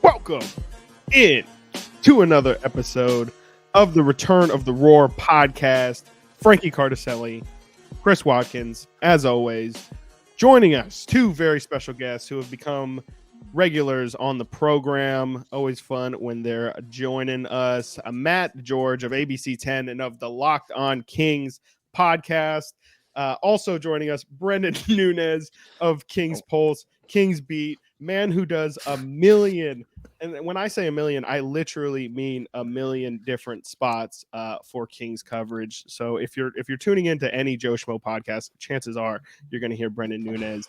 Welcome in to another episode of the Return of the Roar podcast. Frankie Cartoscelli, Chris Watkins, as always, joining us. Two very special guests who have become regulars on the program. Always fun when they're joining us. Matt George of ABC 10 and of the Locked On Kings podcast. Also joining us, Brenden Nunes of Kings Pulse, Kings Beat, man who does a million. And when I say a million, I literally mean a million different spots for Kings coverage. So if you're tuning into any Joe Schmo podcast, chances are you're going to hear Brenden Nunes.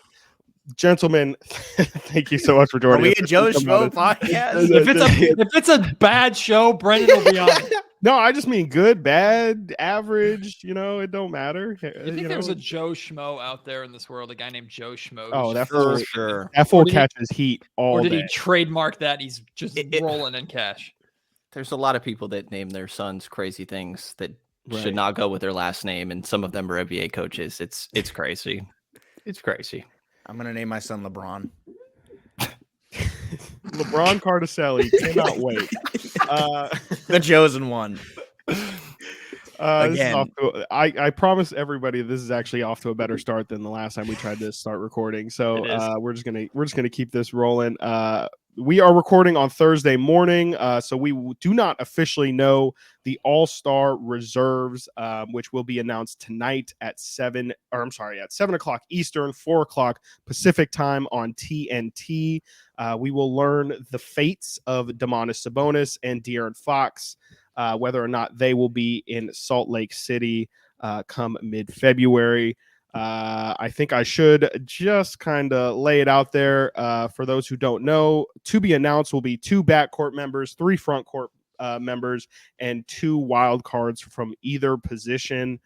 Gentlemen, thank you so much for joining us. Are we a Joe Schmo podcast? If it's a bad show, Brenden will be on it. No, I just mean good, bad, average. It don't matter. You think there's a Joe Schmo out there in this world? A guy named Joe Schmo? Oh, that's for sure. That fool catches heat all Or did day. he trademark that? He's just rolling in cash. There's a lot of people that name their sons crazy things that should not go with their last name, and some of them are NBA coaches. It's crazy. It's crazy. I'm gonna name my son LeBron. LeBron Cartoscelli cannot wait. The chosen one. Again, I promise everybody this is actually off to a better start than the last time we tried to start recording. So we're just gonna keep this rolling. We are recording on Thursday morning, so we do not officially know the All-Star reserves, which will be announced tonight at 7 o'clock Eastern, 4 o'clock Pacific time on TNT. We will learn the fates of Domantas Sabonis and De'Aaron Fox, whether or not they will be in Salt Lake City come mid-February. I think I should just kind of lay it out there for those who don't know. To be announced will be 2 backcourt members, 3 front court members, and 2 wild cards from either position.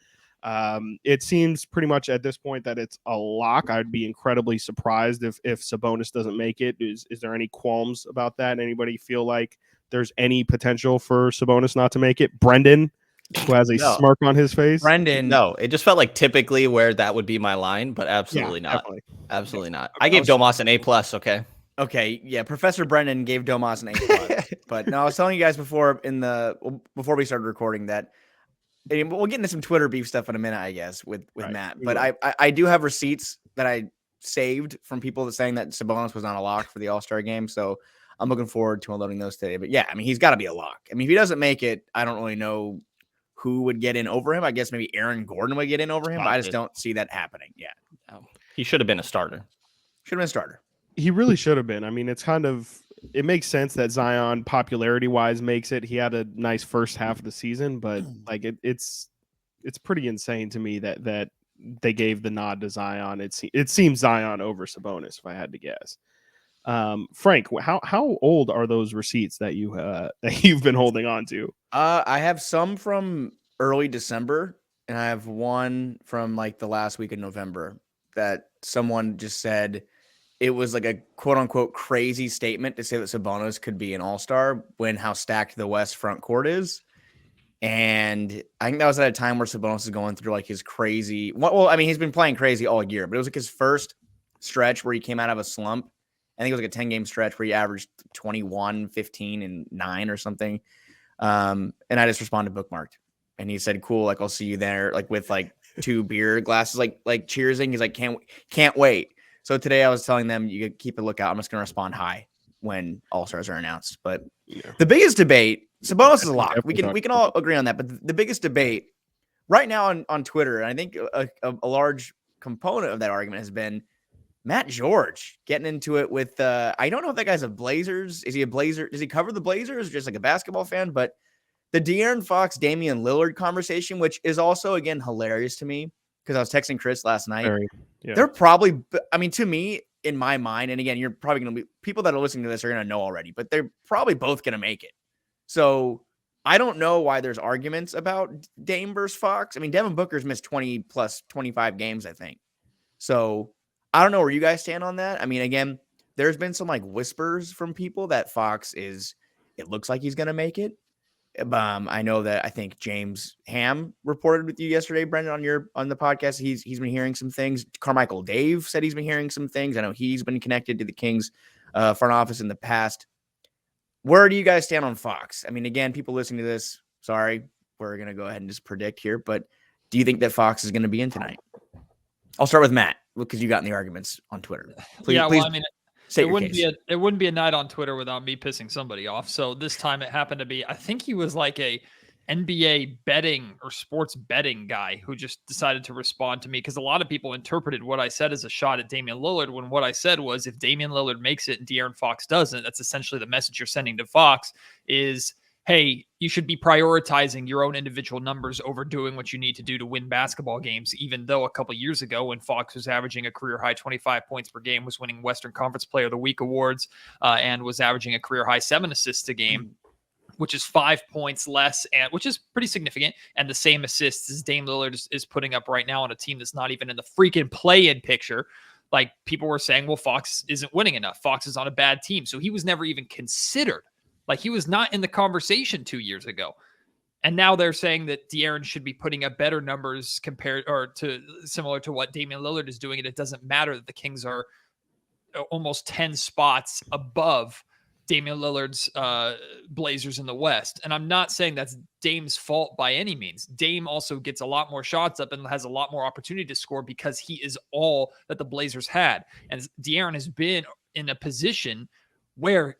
It seems pretty much at this point that it's a lock. I'd be incredibly surprised if Sabonis doesn't make it. Is there any qualms about that? Anybody feel like there's any potential for Sabonis not to make it? Brenden, who has a smirk on his face. Brenden. No, it just felt like typically where that would be my line, but absolutely not. Definitely. Absolutely not. I gave Domas an A+, okay? Okay, yeah. Professor Brenden gave Domas an A+. But no, I was telling you guys before we started recording that we'll get into some Twitter beef stuff in a minute, I guess, with Matt. But I do have receipts that I saved from people saying that Sabonis was not a lock for the All-Star game. So I'm looking forward to unloading those today. But yeah, I mean, he's got to be a lock. I mean, if he doesn't make it, I don't really know who would get in over him. I guess maybe Aaron Gordon would get in over him, but I just don't see that happening. Yeah. He should have been a starter. Should have been a starter. He really should have been. I mean, it makes sense that Zion popularity wise makes it. He had a nice first half of the season, but like it's pretty insane to me that they gave the nod to Zion. It seems Zion over Sabonis, if I had to guess. Frank, how old are those receipts that you've been holding on to? I have some from early December, and I have one from like the last week of November that someone just said it was like a quote unquote crazy statement to say that Sabonis could be an all-star when how stacked the West front court is. And I think that was at a time where Sabonis is going through like his crazy, well, I mean, he's been playing crazy all year, but it was like his first stretch where he came out of a slump. I think it was like a 10-game stretch where he averaged 21, 15, and 9 or something. And I just responded bookmarked. And he said, cool, like I'll see you there, like with like 2 beer glasses, like cheersing. He's like, can't wait. So today I was telling them you could keep a lookout. I'm just gonna respond hi when All-Stars are announced. But the biggest debate, Sabonis is a lock. We can all agree on that. But the biggest debate right now on Twitter, and I think a large component of that argument has been Matt George getting into it with I don't know if that guy's a Blazers. Is he a Blazer? Does he cover the Blazers or just like a basketball fan? But the De'Aaron Fox, Damian Lillard conversation, which is also, again, hilarious to me because I was texting Chris last night. They're probably, I mean, to me, in my mind, and again, you're probably going to be, people that are listening to this are going to know already, but they're probably both going to make it. So I don't know why there's arguments about Dame versus Fox. I mean, Devin Booker's missed 20 plus 25 games, I think. So I don't know where you guys stand on that. I mean, again, there's been some like whispers from people that Fox it looks like he's going to make it. I know that I think James Ham reported with you yesterday, Brenden, on the podcast. He's been hearing some things. Carmichael Dave said he's been hearing some things. I know he's been connected to the Kings front office in the past. Where do you guys stand on Fox? I mean, again, people listening to this, sorry, we're gonna go ahead and just predict here, but do you think that Fox is going to be in tonight? I'll start with Matt because you got in the arguments on Twitter. Please, yeah, well, I mean, it wouldn't be a night on Twitter without me pissing somebody off. So this time it happened to be, I think he was like a NBA betting or sports betting guy who just decided to respond to me because a lot of people interpreted what I said as a shot at Damian Lillard when what I said was if Damian Lillard makes it and De'Aaron Fox doesn't, that's essentially the message you're sending to Fox is, hey, you should be prioritizing your own individual numbers over doing what you need to do to win basketball games, even though a couple years ago when Fox was averaging a career high 25 points per game, was winning Western Conference Player of the Week awards, and was averaging a career high 7 assists a game, which is 5 points less, and which is pretty significant, and the same assists as Dame Lillard is putting up right now on a team that's not even in the freaking play-in picture. Like, people were saying, well, Fox isn't winning enough. Fox is on a bad team. So he was never even considered. Like, he was not in the conversation 2 years ago. And now they're saying that De'Aaron should be putting up better numbers compared or to similar to what Damian Lillard is doing. And it doesn't matter that the Kings are almost 10 spots above Damian Lillard's Blazers in the West. And I'm not saying that's Dame's fault by any means. Dame also gets a lot more shots up and has a lot more opportunity to score because he is all that the Blazers had. And De'Aaron has been in a position where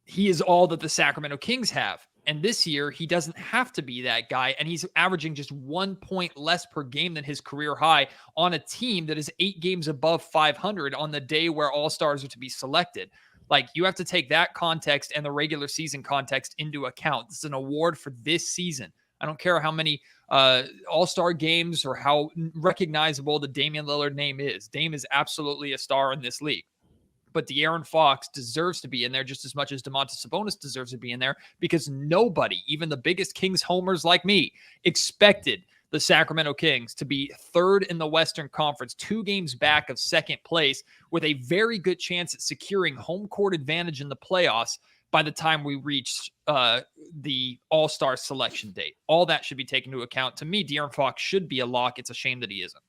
he is all that the Sacramento Kings have. And this year, he doesn't have to be that guy. And he's averaging just 1 point less per game than his career high on a team that is 8 games above 500 on the day where all-stars are to be selected. Like, you have to take that context and the regular season context into account. This is an award for this season. I don't care how many all-star games or how recognizable the Damian Lillard name is. Dame is absolutely a star in this league. But De'Aaron Fox deserves to be in there just as much as Domantas Sabonis deserves to be in there because nobody, even the biggest Kings homers like me, expected the Sacramento Kings to be third in the Western Conference, 2 games back of second place with a very good chance at securing home court advantage in the playoffs by the time we reach the All-Star selection date. All that should be taken into account. To me, De'Aaron Fox should be a lock. It's a shame that he isn't.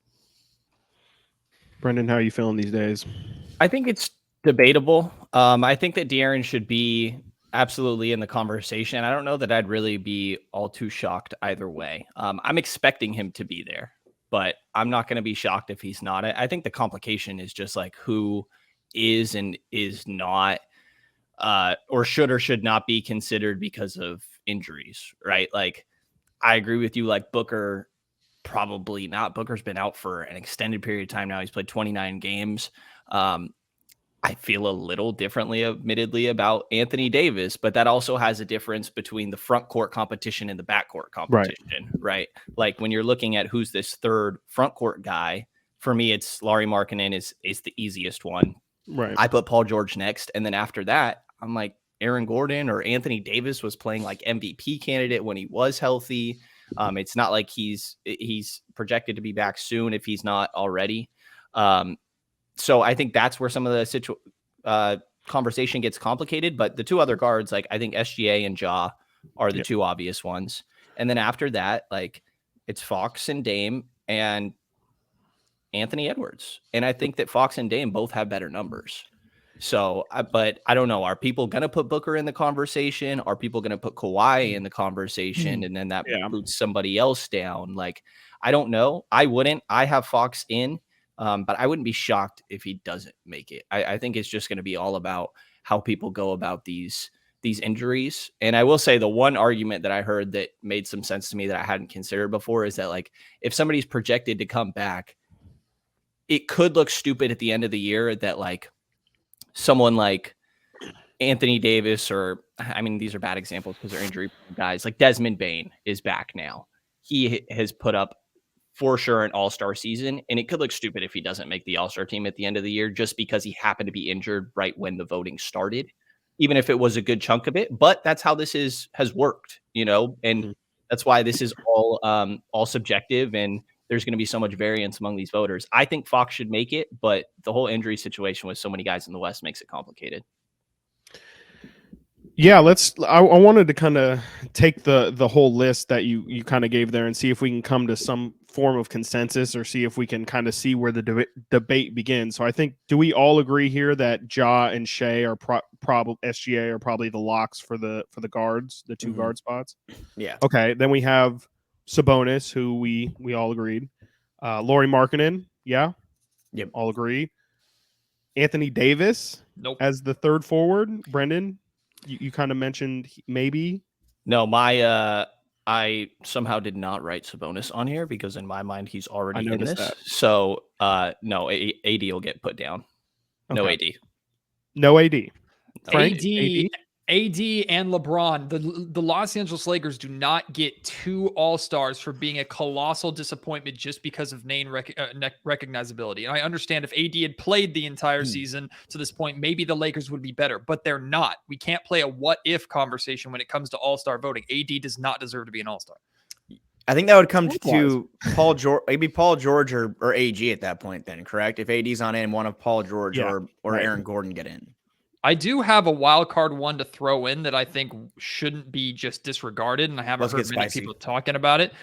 Brenden, how are you feeling these days? I think it's debatable. I think that De'Aaron should be absolutely in the conversation. I don't know that I'd really be all too shocked either way. I'm expecting him to be there, but I'm not going to be shocked if he's not. I think the complication is just like who is and is not, or should not be considered because of injuries, right? Like, I agree with you. Like, Booker, probably not. Booker's been out for an extended period of time now. He's played 29 games. I feel a little differently, admittedly, about Anthony Davis, but that also has a difference between the front court competition and the backcourt competition, right? Like, when you're looking at who's this third front court guy, for me, it's Lauri Markkanen is the easiest one. Right. I put Paul George next. And then after that, I'm like, Aaron Gordon or Anthony Davis was playing like MVP candidate when he was healthy. It's not like he's projected to be back soon if he's not already. So I think that's where some of the conversation gets complicated. But the 2 other guards, like, I think SGA and Ja are the 2 obvious ones. And then after that, like, it's Fox and Dame and Anthony Edwards. And I think that Fox and Dame both have better numbers. So, but I don't know. Are people going to put Booker in the conversation? Are people going to put Kawhi in the conversation? And then that boots somebody else down. Like, I don't know. I wouldn't. I have Fox in. But I wouldn't be shocked if he doesn't make it. I think it's just going to be all about how people go about these injuries. And I will say the one argument that I heard that made some sense to me that I hadn't considered before is that, like, if somebody's projected to come back, it could look stupid at the end of the year that, like, someone like Anthony Davis, or, I mean, these are bad examples because they're injury guys, like Desmond Bane is back now. He has put up for sure an all-star season, and it could look stupid if he doesn't make the all-star team at the end of the year just because he happened to be injured right when the voting started, even if it was a good chunk of it. But that's how this has worked, you know, and that's why this is all subjective, and there's going to be so much variance among these voters. I think Fox should make it, but the whole injury situation with so many guys in the West makes it complicated. Yeah, I wanted to kind of take the whole list that you kind of gave there and see if we can come to some form of consensus or see if we can kind of see where the debate begins. So I think, do we all agree here that Ja and Shea are probably SGA are probably the locks for the guards, the two guard spots? Yeah. Okay, then we have Sabonis, who we all agreed. Lauri Markkanen, yeah, Yep. all agree. Anthony Davis, Nope. as the third forward. Brenden, you kind of mentioned maybe. No, I somehow did not write Sabonis on here because in my mind he's already in this. That. So no, AD will get put down. No AD. No AD. Frank, AD and LeBron. The Los Angeles Lakers do not get 2 All-Stars for being a colossal disappointment just because of name recognizability. And I understand if AD had played the entire season to this point, maybe the Lakers would be better, but they're not. We can't play a what-if conversation when it comes to All-Star voting. AD does not deserve to be an All-Star. I think that would come to Paul George, maybe Paul George or AG at that point then, correct? If AD's on in, one of Paul George or right. Aaron Gordon get in. I do have a wild card one to throw in that I think shouldn't be just disregarded, and I haven't heard many people talking about it.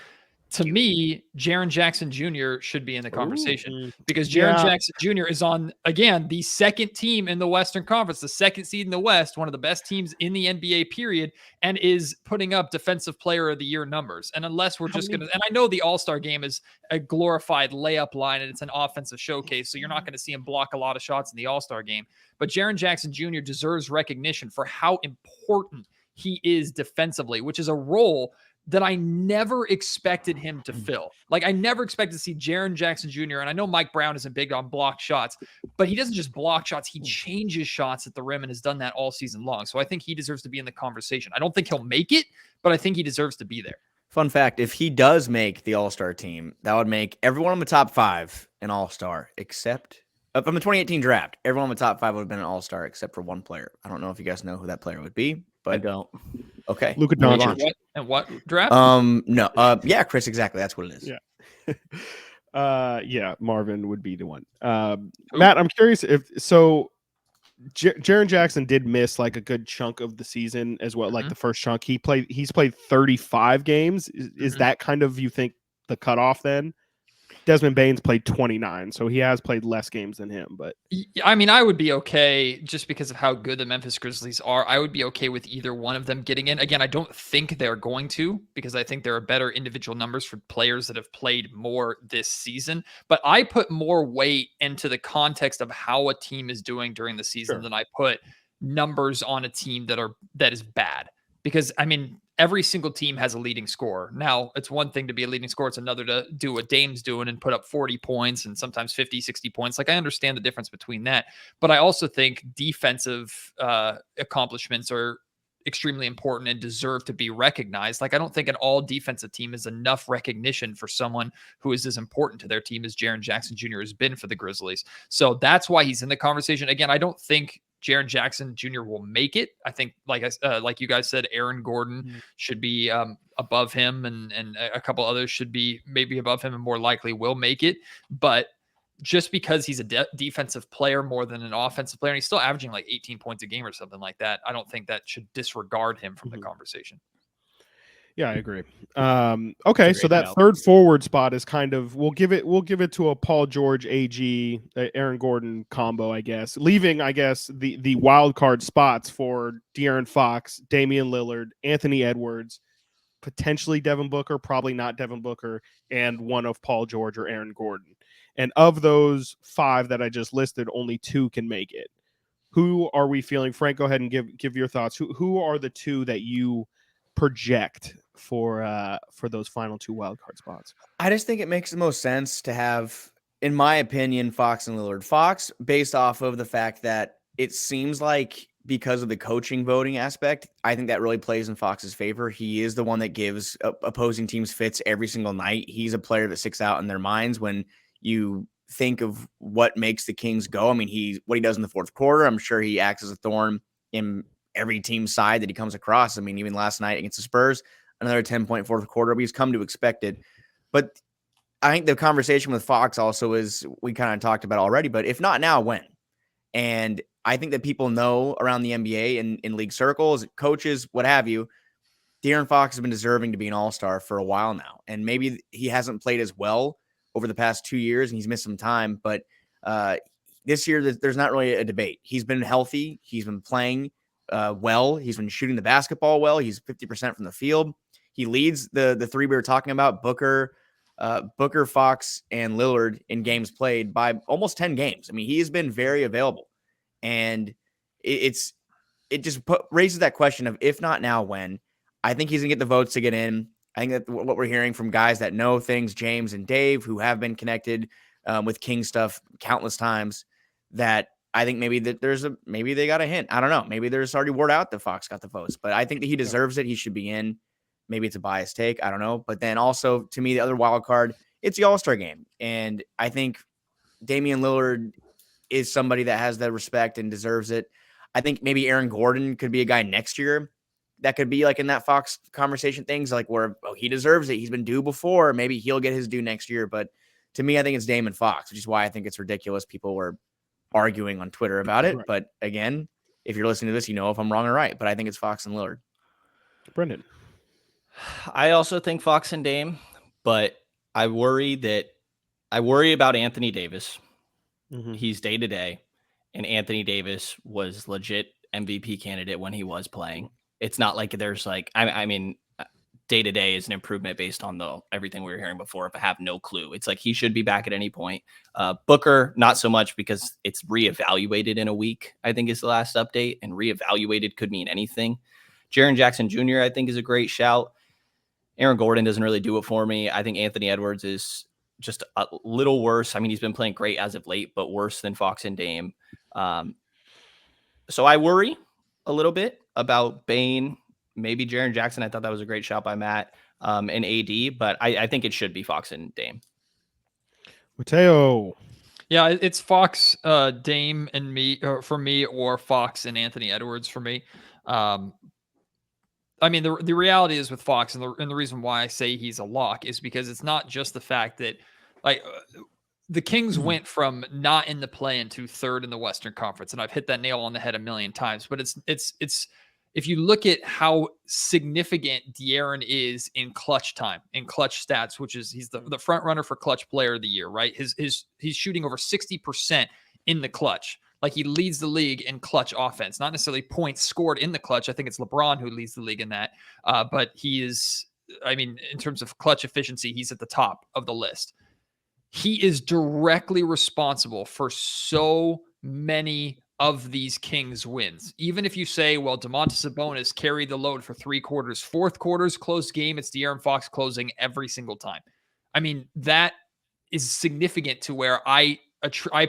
To me, Jaren Jackson Jr. should be in the conversation because Jaren Jackson Jr. is on, again, the second team in the Western Conference, the second seed in the West, one of the best teams in the NBA period, and is putting up Defensive Player of the Year numbers. And unless we're just going to, and I know the All-Star game is a glorified layup line and it's an offensive showcase, so you're not going to see him block a lot of shots in the All-Star game. But Jaren Jackson Jr. deserves recognition for how important he is defensively, which is a role that I never expected him to fill. Like, I never expected to see Jaren Jackson Jr., and I know Mike Brown isn't big on block shots, but he doesn't just block shots. He changes shots at the rim and has done that all season long. So I think he deserves to be in the conversation. I don't think he'll make it, but I think he deserves to be there. Fun fact, if he does make the All-Star team, that would make everyone in the top 5 an All-Star, except from the 2018 draft. Everyone in the top 5 would have been an All-Star except for one player. I don't know if you guys know who that player would be, but I don't. Okay. Luka Doncic. And what draft? No. Yeah, Chris, exactly. That's what it is. Yeah. Yeah, Marvin would be the one. Matt, I'm curious if so. Jaren Jackson did miss like a good chunk of the season as well, like the first chunk. He's played 35 games. Is that kind of, you think, the cutoff then? Desmond Bane's played 29, so he has played less games than him. But I mean, I would be okay just because of how good the Memphis Grizzlies are. I would be okay with either one of them getting in. Again, I don't think they're going to, because I think there are better individual numbers for players that have played more this season. But I put more weight into the context of how a team is doing during the season than I put numbers on a team that is bad. Because, I mean, every single team has a leading scorer. Now, it's one thing to be a leading scorer. It's another to do what Dame's doing and put up 40 points and sometimes 50, 60 points. Like, I understand the difference between that. But I also think defensive accomplishments are extremely important and deserve to be recognized. Like, I don't think an all defensive team is enough recognition for someone who is as important to their team as Jaren Jackson Jr. has been for the Grizzlies. So that's why he's in the conversation. Again, I don't think Jaren Jackson Jr. will make it. I think, like you guys said, Aaron Gordon should be above him, and a couple others should be maybe above him and more likely will make it. But just because he's a defensive player more than an offensive player, and he's still averaging like 18 points a game or something like that, I don't think that should disregard him from the conversation. Yeah, I agree. Okay, so that third forward spot is kind of, we'll give it to a Paul George, AG, Aaron Gordon combo, I guess. Leaving, I guess, the wild card spots for De'Aaron Fox, Damian Lillard, Anthony Edwards, potentially Devin Booker, probably not Devin Booker, and one of Paul George or Aaron Gordon. And of those 5 that I just listed, only 2 can make it. Who are we feeling? Frank, go ahead and give your thoughts. Who are the 2 that you project for those final 2 wildcard spots? I just think it makes the most sense to have, in my opinion, Fox and Lillard. Fox, based off of the fact that it seems like because of the coaching voting aspect, I think that really plays in Fox's favor. He is the one that gives opposing teams fits every single night. He's a player that sticks out in their minds when you think of what makes the Kings go. I mean, what he does in the fourth quarter, I'm sure he acts as a thorn in every team's side that he comes across. I mean, even last night against the Spurs, another 10-point fourth quarter, but he's come to expect it. But I think the conversation with Fox also is, we kind of talked about already, but if not now, when? And I think that people know around the NBA and in league circles, coaches, what have you, De'Aaron Fox has been deserving to be an all-star for a while now. And maybe he hasn't played as well over the past 2 years and he's missed some time. But this year, there's not really a debate. He's been healthy. He's been playing well. He's been shooting the basketball well. He's 50% from the field. He leads the three we were talking about, Booker, Fox, and Lillard in games played by almost 10 games. I mean, he has been very available. And it just raises that question of if not now, when. I think he's going to get the votes to get in. I think that what we're hearing from guys that know things, James and Dave, who have been connected with King stuff countless times, that I think maybe that maybe they got a hint. I don't know. Maybe there's already word out that Fox got the votes, but I think that he deserves it. He should be in. Maybe it's a biased take. I don't know. But then also, to me, the other wild card, it's the All-Star game. And I think Damian Lillard is somebody that has the respect and deserves it. I think maybe Aaron Gordon could be a guy next year that could be like in that Fox conversation things like where he deserves it. He's been due before. Maybe he'll get his due next year. But to me, I think it's Damon Fox, which is why I think it's ridiculous. People were arguing on Twitter about it. Right. But again, if you're listening to this, you know if I'm wrong or right. But I think it's Fox and Lillard. Brenden. I also think Fox and Dame, but I worry about Anthony Davis. Mm-hmm. He's day to day, and Anthony Davis was legit MVP candidate when he was playing. It's not like there's like, I mean, day to day is an improvement based on everything we were hearing before. If I have no clue, it's like he should be back at any point. Booker, not so much because it's reevaluated in a week, I think is the last update, and reevaluated could mean anything. Jaren Jackson Jr., I think, is a great shout. Aaron Gordon doesn't really do it for me. I think Anthony Edwards is just a little worse. I mean, he's been playing great as of late, but worse than Fox and Dame. So I worry a little bit about Bane, maybe Jaren Jackson. I thought that was a great shot by Matt, and AD, but I think it should be Fox and Dame. Mateo. Yeah, it's Fox, Dame, and me for me, or Fox and Anthony Edwards for me. I mean, the reality is with Fox, and the reason why I say he's a lock is because it's not just the fact that, like, the Kings went from not in the play-in to third in the Western Conference, and I've hit that nail on the head a million times. But it's if you look at how significant De'Aaron is in clutch time, in clutch stats, which is he's the front runner for clutch player of the year, right? He's shooting over 60% in the clutch. Like, he leads the league in clutch offense, not necessarily points scored in the clutch. I think it's LeBron who leads the league in that. But he is, I mean, in terms of clutch efficiency, he's at the top of the list. He is directly responsible for so many of these Kings wins. Even if you say, well, Domantas Sabonis carried the load for 3 quarters, fourth quarter's close game, it's De'Aaron Fox closing every single time. I mean, that is significant to where I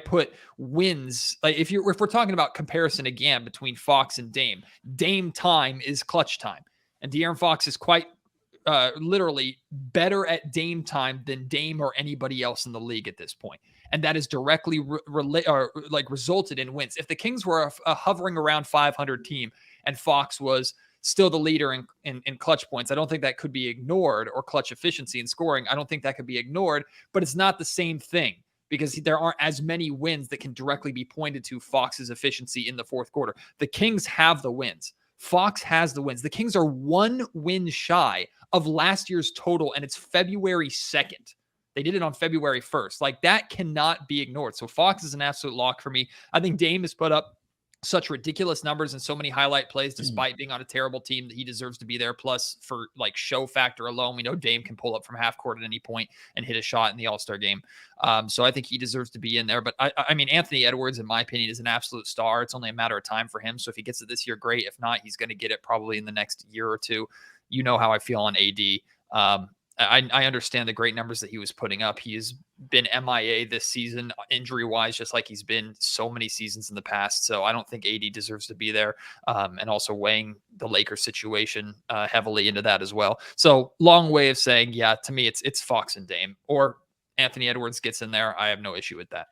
put wins. Like, if we're talking about comparison again between Fox and Dame, Dame time is clutch time, and De'Aaron Fox is quite literally better at Dame time than Dame or anybody else in the league at this point. And that is directly resulted in wins. If the Kings were a hovering around 500 team and Fox was still the leader in clutch points, I don't think that could be ignored, or clutch efficiency in scoring, I don't think that could be ignored, but it's not the same thing, because there aren't as many wins that can directly be pointed to Fox's efficiency in the fourth quarter. The Kings have the wins. Fox has the wins. The Kings are 1 win shy of last year's total, and it's February 2nd. They did it on February 1st. Like, that cannot be ignored. So Fox is an absolute lock for me. I think Dame has put up such ridiculous numbers and so many highlight plays despite being on a terrible team that he deserves to be there. Plus, for like show factor alone, we know Dame can pull up from half court at any point and hit a shot in the All-Star game. So I think he deserves to be in there. But I mean, Anthony Edwards, in my opinion, is an absolute star. It's only a matter of time for him. So if he gets it this year, great. If not, he's going to get it probably in the next year or two. You know how I feel on AD. I understand the great numbers that he was putting up. He has been MIA this season, injury-wise, just like he's been so many seasons in the past. So I don't think AD deserves to be there, and also weighing the Lakers situation heavily into that as well. So long way of saying, yeah, to me, it's Fox and Dame, or Anthony Edwards gets in there. I have no issue with that.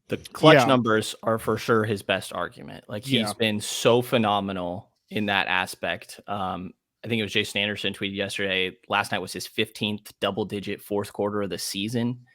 The clutch numbers are for sure his best argument. Like, he's been so phenomenal in that aspect. I think it was Jason Anderson tweeted yesterday, last night was his 15th double-digit fourth quarter of the season.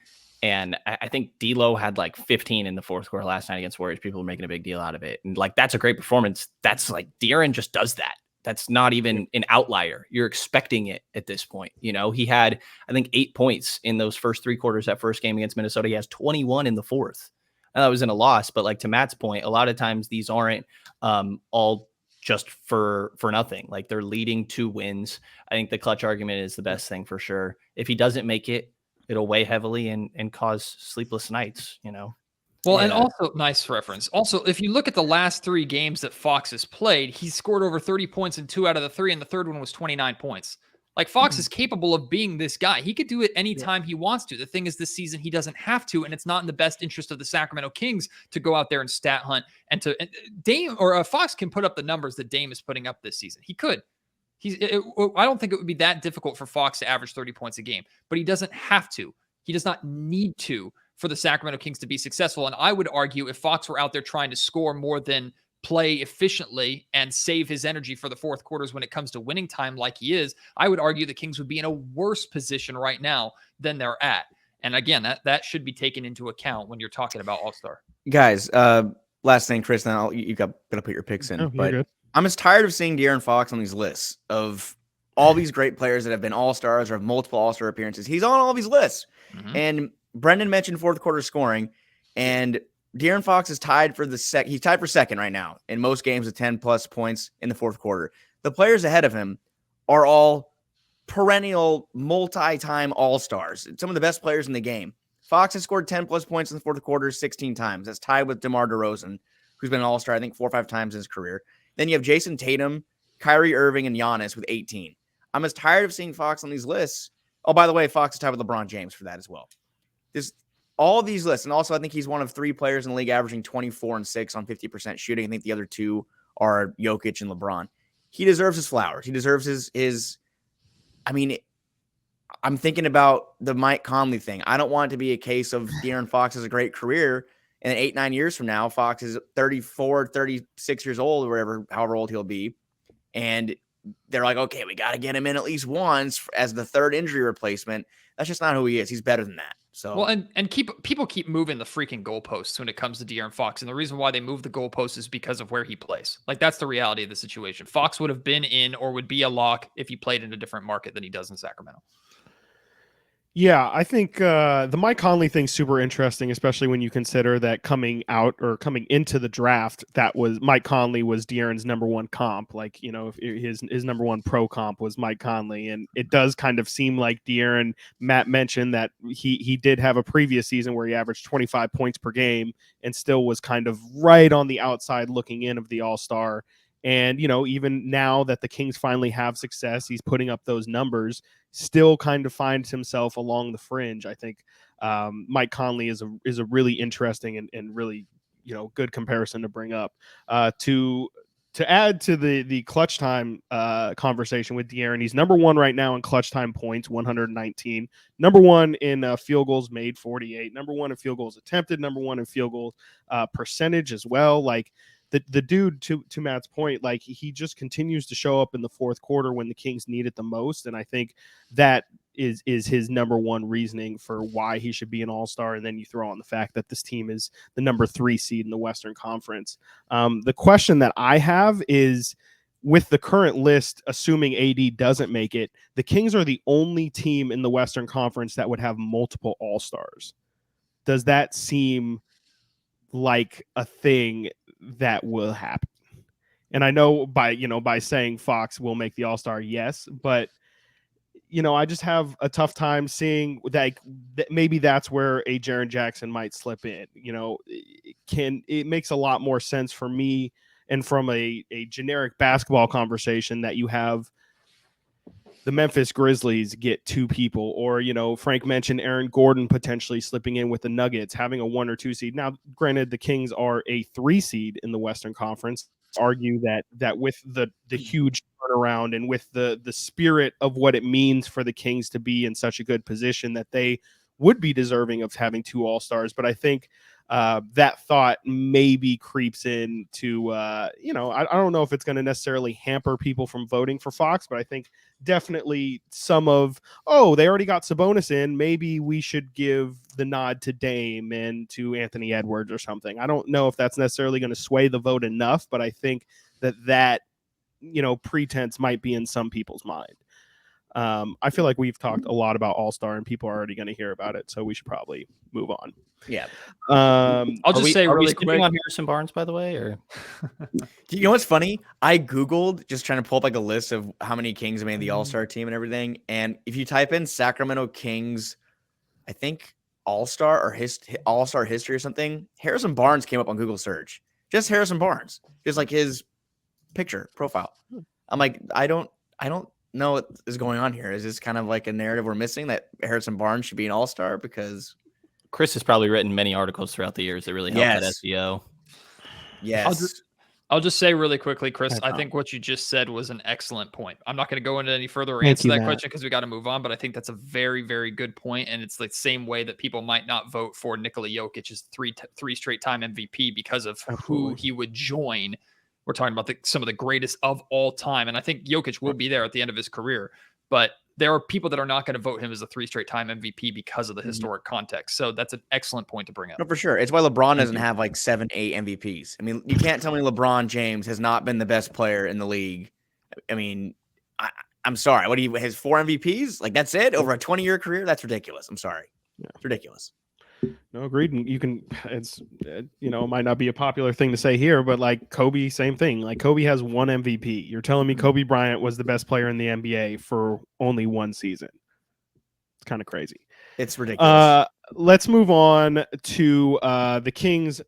And I think D'Lo had like 15 in the fourth quarter last night against Warriors. People are making a big deal out of it. And like, that's a great performance. That's like De'Aaron just does that. That's not even an outlier. You're expecting it at this point. You know, he had, I think, 8 points in those first 3 quarters, that first game against Minnesota. He has 21 in the fourth. And that was in a loss. But like to Matt's point, a lot of times these aren't all just for nothing. Like they're leading to wins. I think the clutch argument is the best thing for sure. If he doesn't make it, it'll weigh heavily and cause sleepless nights, you know? Well, and also nice reference. Also, if you look at the last 3 games that Fox has played, he scored over 30 points in 2 out of the 3, and the third one was 29 points. Like Fox is capable of being this guy. He could do it anytime he wants to. The thing is, this season he doesn't have to, and it's not in the best interest of the Sacramento Kings to go out there and stat hunt. And Dame or Fox can put up the numbers that Dame is putting up this season. He could. I don't think it would be that difficult for Fox to average 30 points a game, but he doesn't have to. He does not need to for the Sacramento Kings to be successful. And I would argue if Fox were out there trying to score more than play efficiently and save his energy for the fourth quarters when it comes to winning time like he is, I would argue the Kings would be in a worse position right now than they're at. And again, that should be taken into account when you're talking about All-Star. Guys, last thing, Chris, then you got to put your picks in. But good. I'm as tired of seeing De'Aaron Fox on these lists of all these great players that have been All-Stars or have multiple All-Star appearances. He's on all these lists. Mm-hmm. And Brenden mentioned fourth quarter scoring, and De'Aaron Fox is tied for he's tied for second right now in most games with 10 plus points in the fourth quarter. The players ahead of him are all perennial multi-time All-Stars. Some of the best players in the game. Fox has scored 10 plus points in the fourth quarter 16 times. That's tied with DeMar DeRozan, who's been an All-Star, I think 4 or 5 times in his career. Then you have Jason Tatum, Kyrie Irving, and Giannis with 18. I'm as tired of seeing Fox on these lists. Oh, by the way, Fox is tied with LeBron James for that as well. There's all these lists. And also, I think he's one of 3 players in the league averaging 24 and 6 on 50% shooting. I think the other 2 are Jokic and LeBron. He deserves his flowers. He deserves his I mean, I'm thinking about the Mike Conley thing. I don't want it to be a case of De'Aaron Fox has a great career, and 8-9 years from now, Fox is 34, 36 years old, or however old he'll be. And they're like, okay, we got to get him in at least once as the third injury replacement. That's just not who he is. He's better than that. So well, and people keep moving the freaking goalposts when it comes to De'Aaron Fox, and the reason why they move the goalposts is because of where he plays. Like that's the reality of the situation. Fox would have been in or would be a lock if he played in a different market than he does in Sacramento. Yeah, I think the Mike Conley thing's super interesting, especially when you consider that coming into the draft, that was Mike Conley was De'Aaron's number 1 comp. Like, you know, his number 1 pro comp was Mike Conley, and it does kind of seem like De'Aaron. Matt mentioned that he did have a previous season where he averaged 25 points per game and still was kind of right on the outside looking in of the All-Star. And, you know, even now that the Kings finally have success, he's putting up those numbers, still kind of finds himself along the fringe. I think Mike Conley is a really interesting and really, you know, good comparison to bring up. To add to the clutch time conversation with De'Aaron, he's number 1 right now in clutch time points, 119. Number 1 in field goals made, 48. Number 1 in field goals attempted. Number 1 in field goal percentage as well. Like, the dude, to Matt's point, like he just continues to show up in the fourth quarter when the Kings need it the most. And I think that is his number 1 reasoning for why he should be an All-Star. And then you throw on the fact that this team is the number 3 seed in the Western Conference. The question that I have is, with the current list, assuming AD doesn't make it, the Kings are the only team in the Western Conference that would have multiple All-Stars. Does that seem like a thing that will happen? And I know by saying Fox will make the All-Star, yes, but you know, I just have a tough time seeing that maybe that's where a Jaren Jackson might slip in. You know, it makes a lot more sense for me, and from a generic basketball conversation, that you have the Memphis Grizzlies get 2 people, or, you know, Frank mentioned Aaron Gordon potentially slipping in with the Nuggets, having a 1 or 2 seed. Now, granted, the Kings are a 3 seed in the Western Conference. Argue that with the huge turnaround and with the spirit of what it means for the Kings to be in such a good position, that they would be deserving of having 2 All-Stars. But I think that thought maybe creeps in to, I don't know if it's going to necessarily hamper people from voting for Fox, but I think definitely some of, they already got Sabonis in. Maybe we should give the nod to Dame and to Anthony Edwards or something. I don't know if that's necessarily going to sway the vote enough, but I think that pretense might be in some people's mind. I feel like we've talked a lot about All-Star and people are already going to hear about it, so we should probably move on. Yeah. I'll just say really quick on Harrison Barnes, by the way, or you know what's funny? I Googled just trying to pull up like a list of how many Kings made the All-Star team and everything. And if you type in Sacramento Kings, I think All-Star or All-Star history or something, Harrison Barnes came up on Google search. Just Harrison Barnes, just like his picture profile. I'm like, I don't know what is going on here. Is this kind of like a narrative we're missing that Harrison Barnes should be an All-Star? Because Chris has probably written many articles throughout the years that really helped that SEO. Yes. I'll just say really quickly, Chris, I think what you just said was an excellent point. I'm not going to go into any further or answer that question because we got to move on, but I think that's a very, very good point. And it's the same way that people might not vote for Nikola Jokic's three straight time MVP because of who he would join. We're talking about some of the greatest of all time. And I think Jokic will be there at the end of his career, but there are people that are not going to vote him as a 3 straight time MVP because of the historic context. So that's an excellent point to bring up. No, for sure. It's why LeBron doesn't have like 7, 8 MVPs. I mean, you can't tell me LeBron James has not been the best player in the league. I mean, I'm sorry. What do has 4 MVPs? Like that's it over a 20-year career? That's ridiculous. I'm sorry. It's ridiculous. No, agreed. And you can, it's, it might not be a popular thing to say here, but like Kobe, same thing. Like Kobe has 1 MVP. You're telling me Kobe Bryant was the best player in the NBA for only 1 season. It's kind of crazy. It's ridiculous. Let's move on to the Kings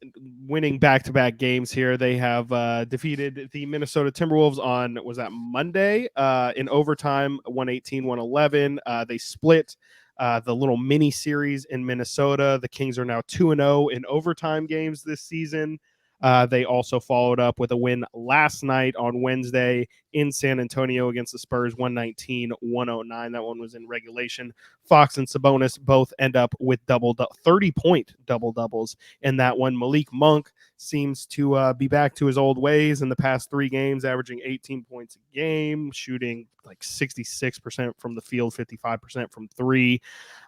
winning back-to-back games here. They have defeated the Minnesota Timberwolves on, was that Monday? In overtime, 118-111. They split the little mini series in Minnesota. The Kings are now 2-0 in overtime games this season. They also followed up with a win last night on Wednesday in San Antonio against the Spurs, 119-109. That one was in regulation. Fox and Sabonis both end up with 30-point double-doubles in that one. Malik Monk seems to be back to his old ways in the past 3 games, averaging 18 points a game, shooting like 66% from the field, 55% from 3.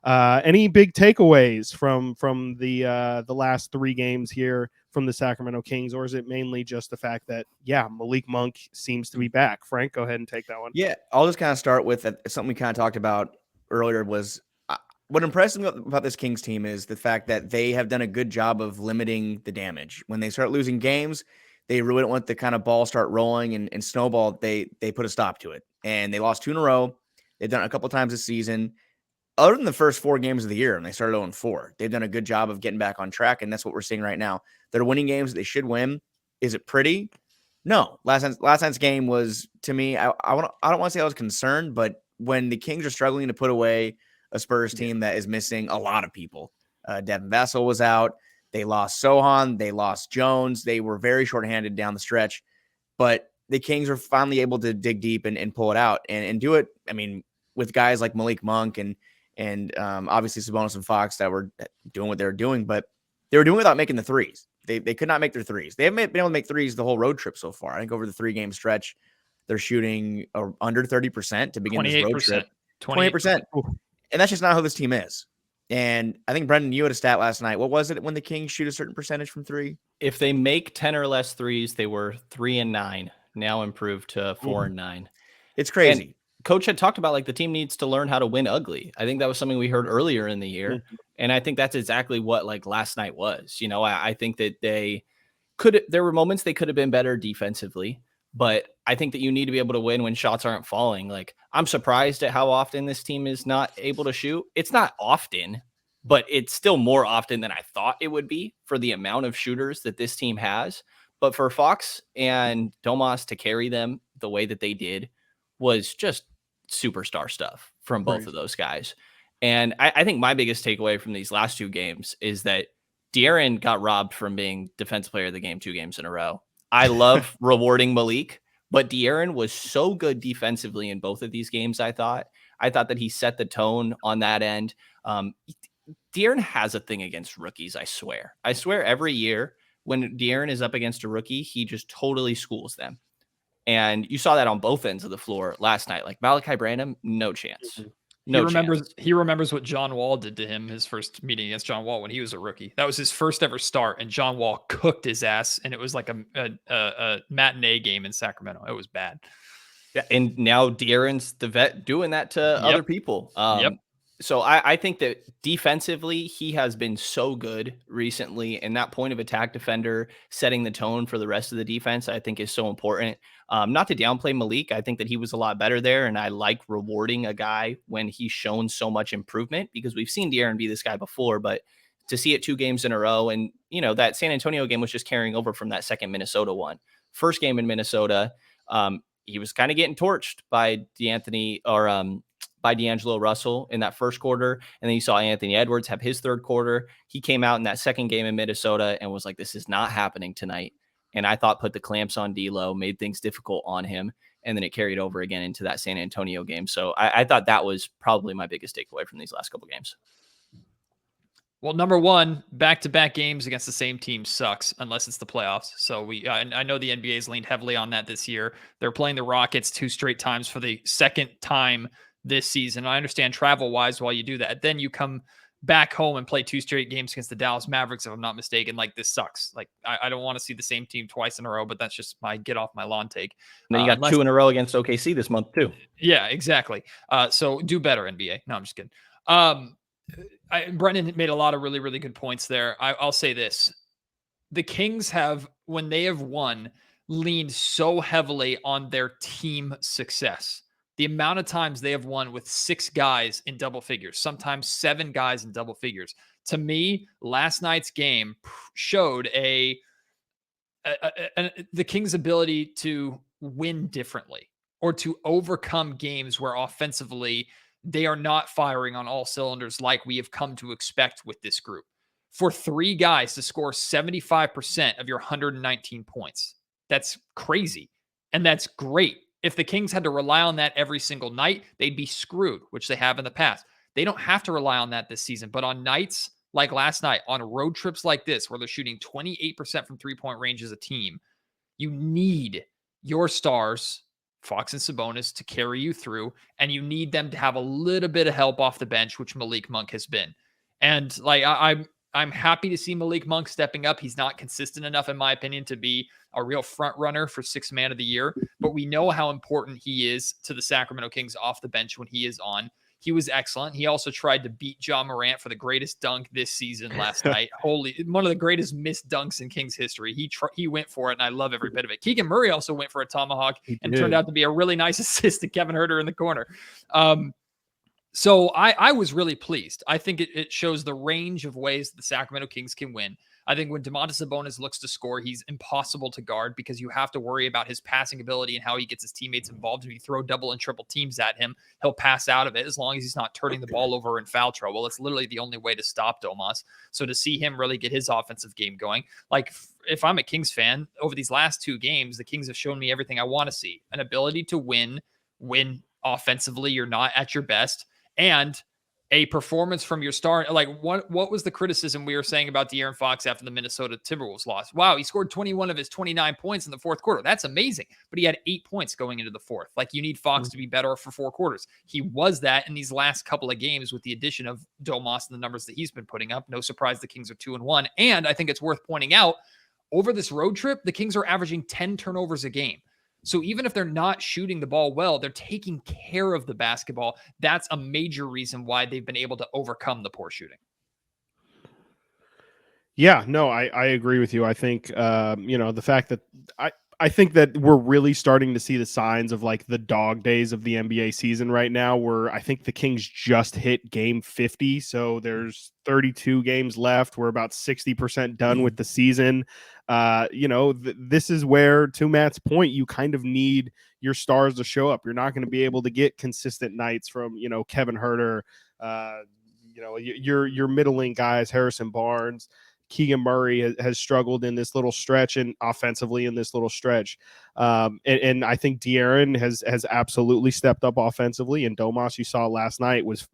Any big takeaways from the last 3 games here from the Sacramento Kings, or is it mainly just the fact that, Malik Monk seems to be back? Frank, go ahead and take that one. Yeah, I'll just kind of start with something we kind of talked about earlier was what impressed me about this Kings team is the fact that they have done a good job of limiting the damage. When they start losing games, they really don't want the kind of ball start rolling and snowball. They put a stop to it, and they lost 2 in a row. They've done it a couple times this season. Other than the first 4 games of the year, and they started 0-4, they've done a good job of getting back on track, and that's what we're seeing right now. They're winning games that they should win. Is it pretty? No. Last night's game was, to me, I don't want to say I was concerned, but when the Kings are struggling to put away a Spurs team that is missing a lot of people, Devin Vassell was out. They lost Sohan. They lost Jones. They were very shorthanded down the stretch, but the Kings are finally able to dig deep and pull it out and do it. I mean, with guys like Malik Monk and obviously Sabonis and Fox that were doing what they were doing, but they were doing it without making the threes. They could not make their threes. They haven't been able to make threes the whole road trip so far. I think over the 3-game stretch, they're shooting under 30% to begin this road trip. 28%. And that's just not who this team is. And I think, Brenden, you had a stat last night. What was it when the Kings shoot a certain percentage from 3? If they make 10 or less threes, they were 3-9, now improved to 4-9. It's crazy. And Coach had talked about like the team needs to learn how to win ugly. I think that was something we heard earlier in the year. And I think that's exactly what like last night was. I think that there were moments they could have been better defensively, but I think that you need to be able to win when shots aren't falling. Like I'm surprised at how often this team is not able to shoot. It's not often, but it's still more often than I thought it would be for the amount of shooters that this team has. But for Fox and Domas to carry them the way that they did was just superstar stuff from both of those guys. And I think my biggest takeaway from these last 2 games is that De'Aaron got robbed from being defensive player of the game 2 games in a row. I love rewarding Malik, but De'Aaron was so good defensively in both of these games. I thought that he set the tone on that end. De'Aaron has a thing against rookies. I swear every year when De'Aaron is up against a rookie, he just totally schools them. And you saw that on both ends of the floor last night. Like Malachi Brandon, no chance. No chance. He remembers what John Wall did to him his first meeting against John Wall when he was a rookie. That was his first ever start, and John Wall cooked his ass, and it was like a matinee game in Sacramento. It was bad. Yeah, and now De'Aaron's the vet doing that to other people. So I think that defensively, he has been so good recently, and that point of attack defender setting the tone for the rest of the defense, I think is so important. Not to downplay Malik, I think that he was a lot better there, and I like rewarding a guy when he's shown so much improvement, because we've seen De'Aaron be this guy before, but to see it 2 games in a row, and that San Antonio game was just carrying over from that second Minnesota one. First game in Minnesota, he was kind of getting torched by by D'Angelo Russell in that first quarter. And then you saw Anthony Edwards have his third quarter. He came out in that second game in Minnesota and was like, this is not happening tonight. And I thought put the clamps on D'Lo, made things difficult on him. And then it carried over again into that San Antonio game. So I thought that was probably my biggest takeaway from these last couple games. Well, number one, back-to-back games against the same team sucks unless it's the playoffs. So I know the NBA's leaned heavily on that this year. They're playing the Rockets 2 straight times for the second time this season. I understand travel-wise while you do that. Then you come back home and play 2 straight games against the Dallas Mavericks, if I'm not mistaken. Like, this sucks. Like, I don't want to see the same team twice in a row, but that's just my get off my lawn take. And then you got 2 in a row against OKC this month too. Yeah, exactly. So do better, NBA. No, I'm just kidding. Brenden made a lot of really, really good points there. I'll say this. The Kings have, when they have won, leaned so heavily on their team success. The amount of times they have won with 6 guys in double figures, sometimes 7 guys in double figures. To me, last night's game showed the Kings' ability to win differently, or to overcome games where offensively they are not firing on all cylinders like we have come to expect with this group. For 3 guys to score 75% of your 119 points, that's crazy. And that's great. If the Kings had to rely on that every single night, they'd be screwed, which they have in the past. They don't have to rely on that this season, but on nights like last night, on road trips like this, where they're shooting 28% from 3-point range as a team, you need your stars, Fox and Sabonis, to carry you through, and you need them to have a little bit of help off the bench, which Malik Monk has been. And like I'm happy to see Malik Monk stepping up. He's not consistent enough, in my opinion, to be a real front runner for 6th man of the year, but we know how important he is to the Sacramento Kings off the bench when he is on. He was excellent. He also tried to beat John Morant for the greatest dunk this season last night. One of the greatest missed dunks in Kings history. He went for it, and I love every bit of it. Keegan Murray also went for a tomahawk and turned out to be a really nice assist to Kevin Huerter in the corner. So I was really pleased. I think it shows the range of ways the Sacramento Kings can win. I think when Domantas Sabonis looks to score, he's impossible to guard because you have to worry about his passing ability and how he gets his teammates involved. If you throw double and triple teams at him, he'll pass out of it as long as he's not turning the ball over in foul trouble. It's literally the only way to stop Domas. So to see him really get his offensive game going, like if I'm a Kings fan, over these last 2 games, the Kings have shown me everything I want to see. An ability to win offensively, you're not at your best, and a performance from your star. Like what was the criticism we were saying about De'Aaron Fox after the Minnesota Timberwolves loss? Wow, he scored 21 of his 29 points in the 4th quarter. That's amazing. But he had 8 points going into the 4th. Like, you need Fox to be better for 4 quarters. He was that in these last couple of games with the addition of Domas and the numbers that he's been putting up. No surprise the Kings are 2-1. And I think it's worth pointing out, over this road trip, the Kings are averaging 10 turnovers a game. So even if they're not shooting the ball well, they're taking care of the basketball. That's a major reason why they've been able to overcome the poor shooting. Yeah, no, I agree with you. I think, the fact that I think that we're really starting to see the signs of like the dog days of the NBA season right now, where I think the Kings just hit game 50. So there's 32 games left. We're about 60% done with the season. This is where, to Matt's point, you kind of need your stars to show up. You're not going to be able to get consistent nights from, Kevin Huerter, your middling guys, Harrison Barnes. Keegan Murray has struggled in this little stretch and offensively in this little stretch. And I think De'Aaron has absolutely stepped up offensively. And Domas, you saw last night, was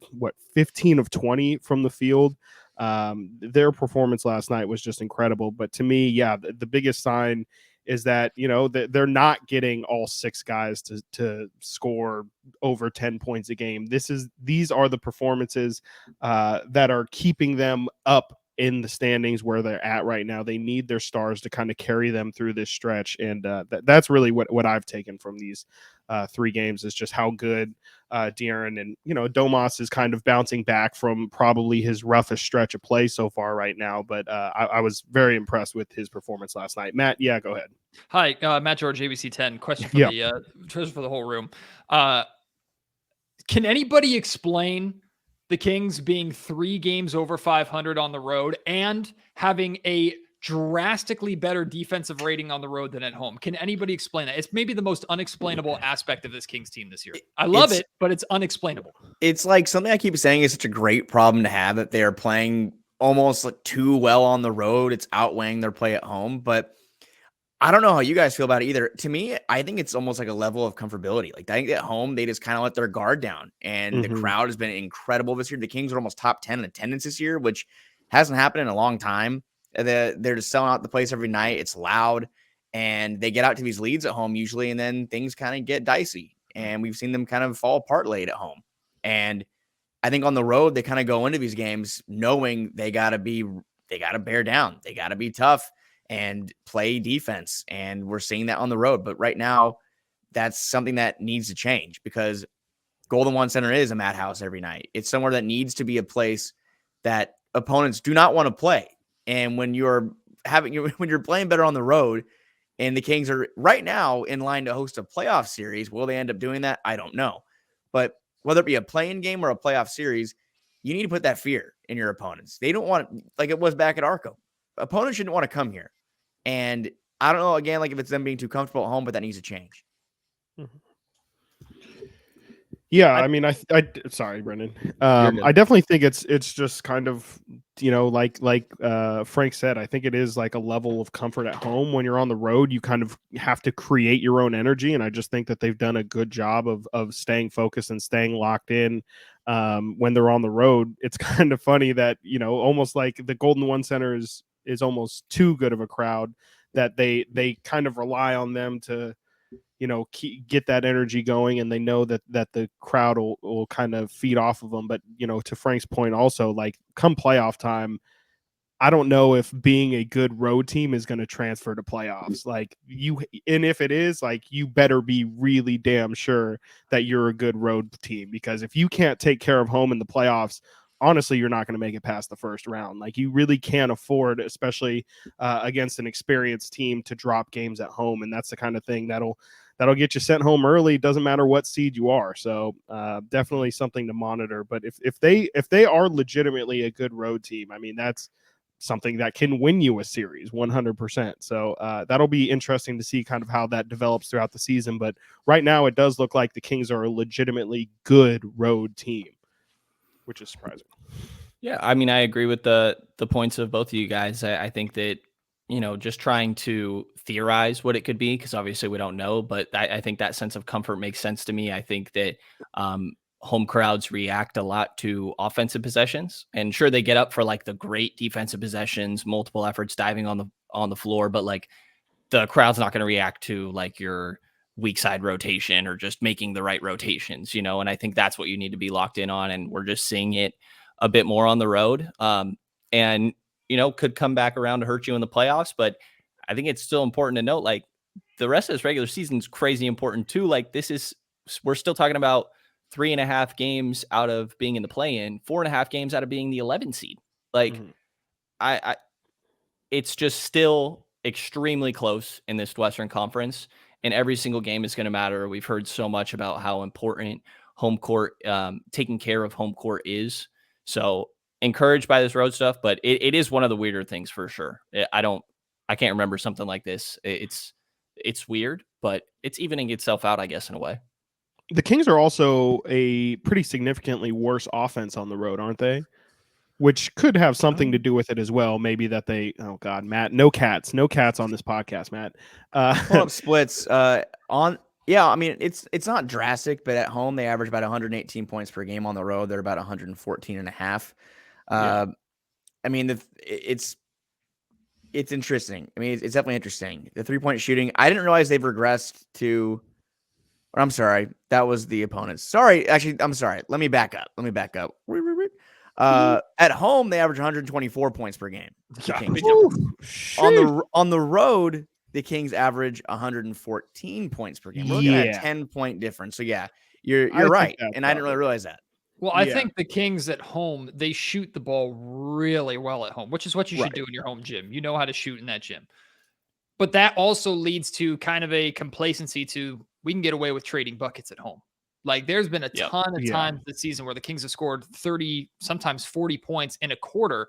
15 of 20 from the field. Their performance last night was just incredible. But to me, yeah, the biggest sign is that, they're not getting all 6 guys to score over 10 points a game. These are the performances that are keeping them up in the standings where they're at right now. They need their stars to kind of carry them through this stretch. And that's really what I've taken from these 3 games, is just how good De'Aaron and, Domas is kind of bouncing back from probably his roughest stretch of play so far right now. But I was very impressed with his performance last night. Matt, yeah, go ahead. Hi, Matt George, ABC 10. Question for the whole room. Can anybody explain the Kings being 3 games over 500 on the road and having a drastically better defensive rating on the road than at home? Can anybody explain that? It's maybe the most unexplainable aspect of this Kings team this year. I love it, but it's unexplainable. It's like something I keep saying is such a great problem to have, that they are playing almost like too well on the road. It's outweighing their play at home, but I don't know how you guys feel about it either. To me, I think it's almost like a level of comfortability. Like, I think at home, they just kind of let their guard down, and the crowd has been incredible this year. The Kings are almost top 10 in attendance this year, which hasn't happened in a long time. They're just selling out the place every night. It's loud, and they get out to these leads at home usually, and then things kind of get dicey, and we've seen them kind of fall apart late at home. And I think on the road, they kind of go into these games knowing they got to bear down. They got to be tough and play defense. And we're seeing that on the road. But right now, that's something that needs to change, because Golden One Center is a madhouse every night. It's somewhere that needs to be a place that opponents do not want to play. And when you're playing better on the road, and the Kings are right now in line to host a playoff series, will they end up doing that? I don't know. But whether it be a play-in game or a playoff series, you need to put that fear in your opponents. They don't want, like it was back at Arco. Opponents shouldn't want to come here. And I don't know, again, like if it's them being too comfortable at home, but that needs to change. Yeah, I mean, I sorry, Brenden. I definitely think it's just kind of, like Frank said, I think it is like a level of comfort at home. When you're on the road, you kind of have to create your own energy, and I just think that they've done a good job of staying focused and staying locked in. When they're on the road, it's kind of funny that, almost like the Golden One Center is almost too good of a crowd, that they kind of rely on them to, get that energy going, and they know that the crowd will kind of feed off of them. But, to Frank's point also, like come playoff time, I don't know if being a good road team is going to transfer to playoffs. And if it is, like, you better be really damn sure that you're a good road team, because if you can't take care of home in the playoffs, honestly, you're not going to make it past the first round. Like, you really can't afford, especially against an experienced team, to drop games at home. And that's the kind of thing that'll get you sent home early. Doesn't matter what seed you are. So definitely something to monitor. But if they are legitimately a good road team, I mean, that's something that can win you a series 100%. So that'll be interesting to see kind of how that develops throughout the season. But right now it does look like the Kings are a legitimately good road team, which is surprising. Yeah, I mean, I agree with the points of both of you guys. I think that, just trying to theorize what it could be, because obviously we don't know, but I think that sense of comfort makes sense to me. I think that home crowds react a lot to offensive possessions, and sure, they get up for like the great defensive possessions, multiple efforts diving on the floor, but like the crowd's not going to react to like your weak side rotation or just making the right rotations, and I think that's what you need to be locked in on. And we're just seeing it a bit more on the road. And could come back around to hurt you in the playoffs. But I think it's still important to note, like, the rest of this regular season is crazy important too. Like, we're still talking about 3.5 games out of being in the play-in, 4.5 games out of being the 11 seed. Like, it's just still extremely close in this Western Conference, and every single game is going to matter. We've heard so much about how important home court, taking care of home court is. So encouraged by this road stuff, but it is one of the weirder things for sure. I can't remember something like this. It's weird, but it's evening itself out, I guess, in a way. The Kings are also a pretty significantly worse offense on the road, aren't they? which could have something to do with it as well. Maybe that they, oh God, Matt, no cats on this podcast, Matt. Pull up splits yeah, I mean, it's not drastic, but at home they average about 118 points per game. On the road, they're about 114 and a half. I mean, it's interesting. I mean, it's definitely interesting. The 3-point shooting, I didn't realize they've regressed to, or I'm sorry, that was the opponents. Sorry, actually, I'm sorry. Let me back up. At home, they average 124 points per game. On the road, the Kings average 114 points per game. We're looking at a 10-point difference. So yeah, you're right, and I didn't really realize that. Well, I think the Kings at home, they shoot the ball really well at home, which is what you should do in your home gym. You know how to shoot in that gym. But that also leads to kind of a complacency to, we can get away with trading buckets at home. Like there's been a ton of times this season where the Kings have scored 30, sometimes 40 points in a quarter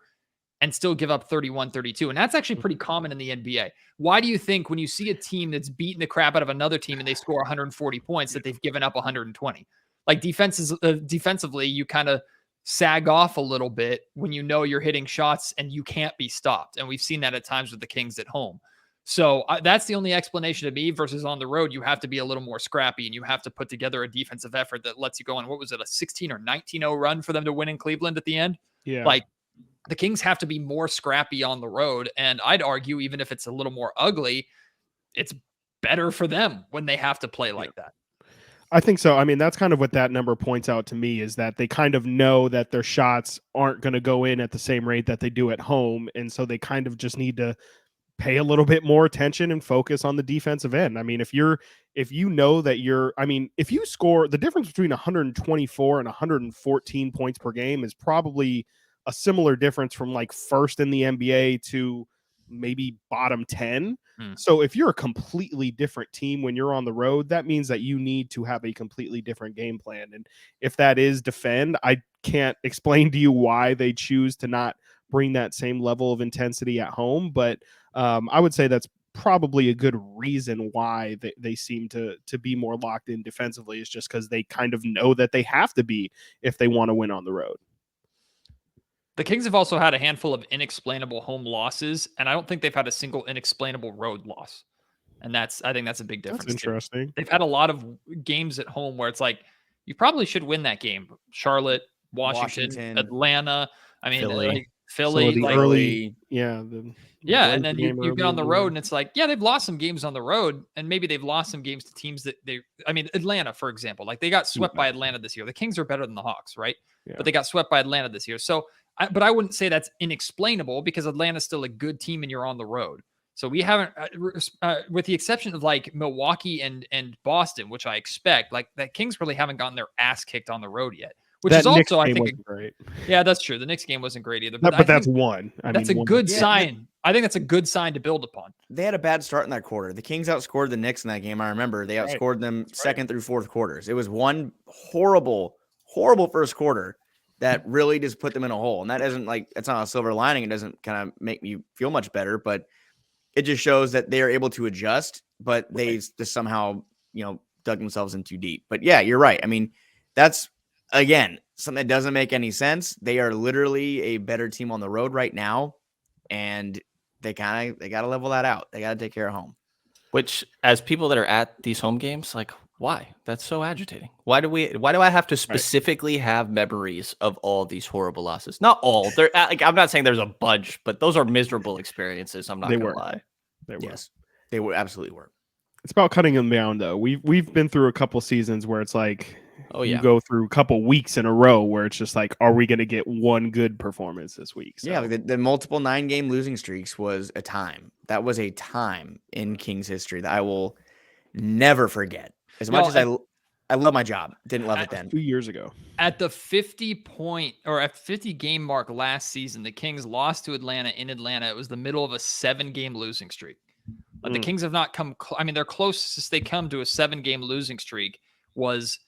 and still give up 31, 32. And that's actually pretty common in the NBA. Why do you think when you see a team that's beating the crap out of another team and they score 140 points that they've given up 120? Like defensively, you kind of sag off a little bit when you know you're hitting shots and you can't be stopped. And we've seen that at times with the Kings at home. So that's the only explanation to me versus on the road. You have to be a little more scrappy and you have to put together a defensive effort that lets you go on. What was it? A 16 or 19-0 run for them to win in Cleveland at the end? Yeah. Like the Kings have to be more scrappy on the road. And I'd argue, even if it's a little more ugly, it's better for them when they have to play like that. I think so. I mean, that's kind of what that number points out to me, is that they kind of know that their shots aren't going to go in at the same rate that they do at home. And so they kind of just need to pay a little bit more attention and focus on the defensive end. I mean, if you know that if you score, the difference between 124 and 114 points per game is probably a similar difference from like first in the NBA to maybe bottom 10. So if you're a completely different team when you're on the road, that means that you need to have a completely different game plan. And if that is defend, I can't explain to you why they choose to not bring that same level of intensity at home. But I would say that's probably a good reason why they seem to be more locked in defensively, is just because they kind of know that they have to be if they want to win on the road. The Kings have also had a handful of inexplainable home losses, and I don't think they've had a single inexplainable road loss. And I think that's a big difference. That's interesting. They've had a lot of games at home where it's like, you probably should win that game. Charlotte, Washington. Atlanta. I mean, Philly, so early. And then you get on the road and it's like, they've lost some games on the road, and maybe they've lost some games to teams that Atlanta, for example, like they got swept by Atlanta this year. The Kings are better than the Hawks, right? Yeah. But they got swept by Atlanta this year. So, but I wouldn't say that's inexplainable, because Atlanta's still a good team and you're on the road. So we haven't, with the exception of like Milwaukee and Boston, which I expect, like the Kings really haven't gotten their ass kicked on the road yet. Which is also, I think, great. Yeah, that's true. The Knicks game wasn't great either. But that's one. That's a good sign. I think that's a good sign to build upon. They had a bad start in that quarter. The Kings outscored the Knicks in that game. I remember they outscored them second through fourth quarters. It was one horrible, horrible first quarter that really just put them in a hole. And that isn't like, it's not a silver lining. It doesn't kind of make me feel much better, but it just shows that they are able to adjust, but they just somehow, dug themselves in too deep. But yeah, you're right. I mean, that's, again, something that doesn't make any sense. They are literally a better team on the road right now, and they got to level that out. They got to take care of home. Which, as people that are at these home games, like, why? That's so agitating. Why do I have to specifically have memories of all these horrible losses? Not all. They're like, I'm not saying there's a bunch, but those are miserable experiences. I'm not gonna lie. They were. Yes, they were, absolutely were. It's about cutting them down, though. We've been through a couple seasons where it's like, you go through a couple weeks in a row where it's just like, are we going to get one good performance this week? So. Yeah, the multiple 9-game losing streaks was a time. That was a time in Kings history that I will never forget. As much as I love my job, didn't love it then. 2 years ago. At the 50 game mark last season, the Kings lost to Atlanta in Atlanta. It was the middle of a 7-game losing streak. But the Kings have not come. Their closest they come to a 7-game losing streak was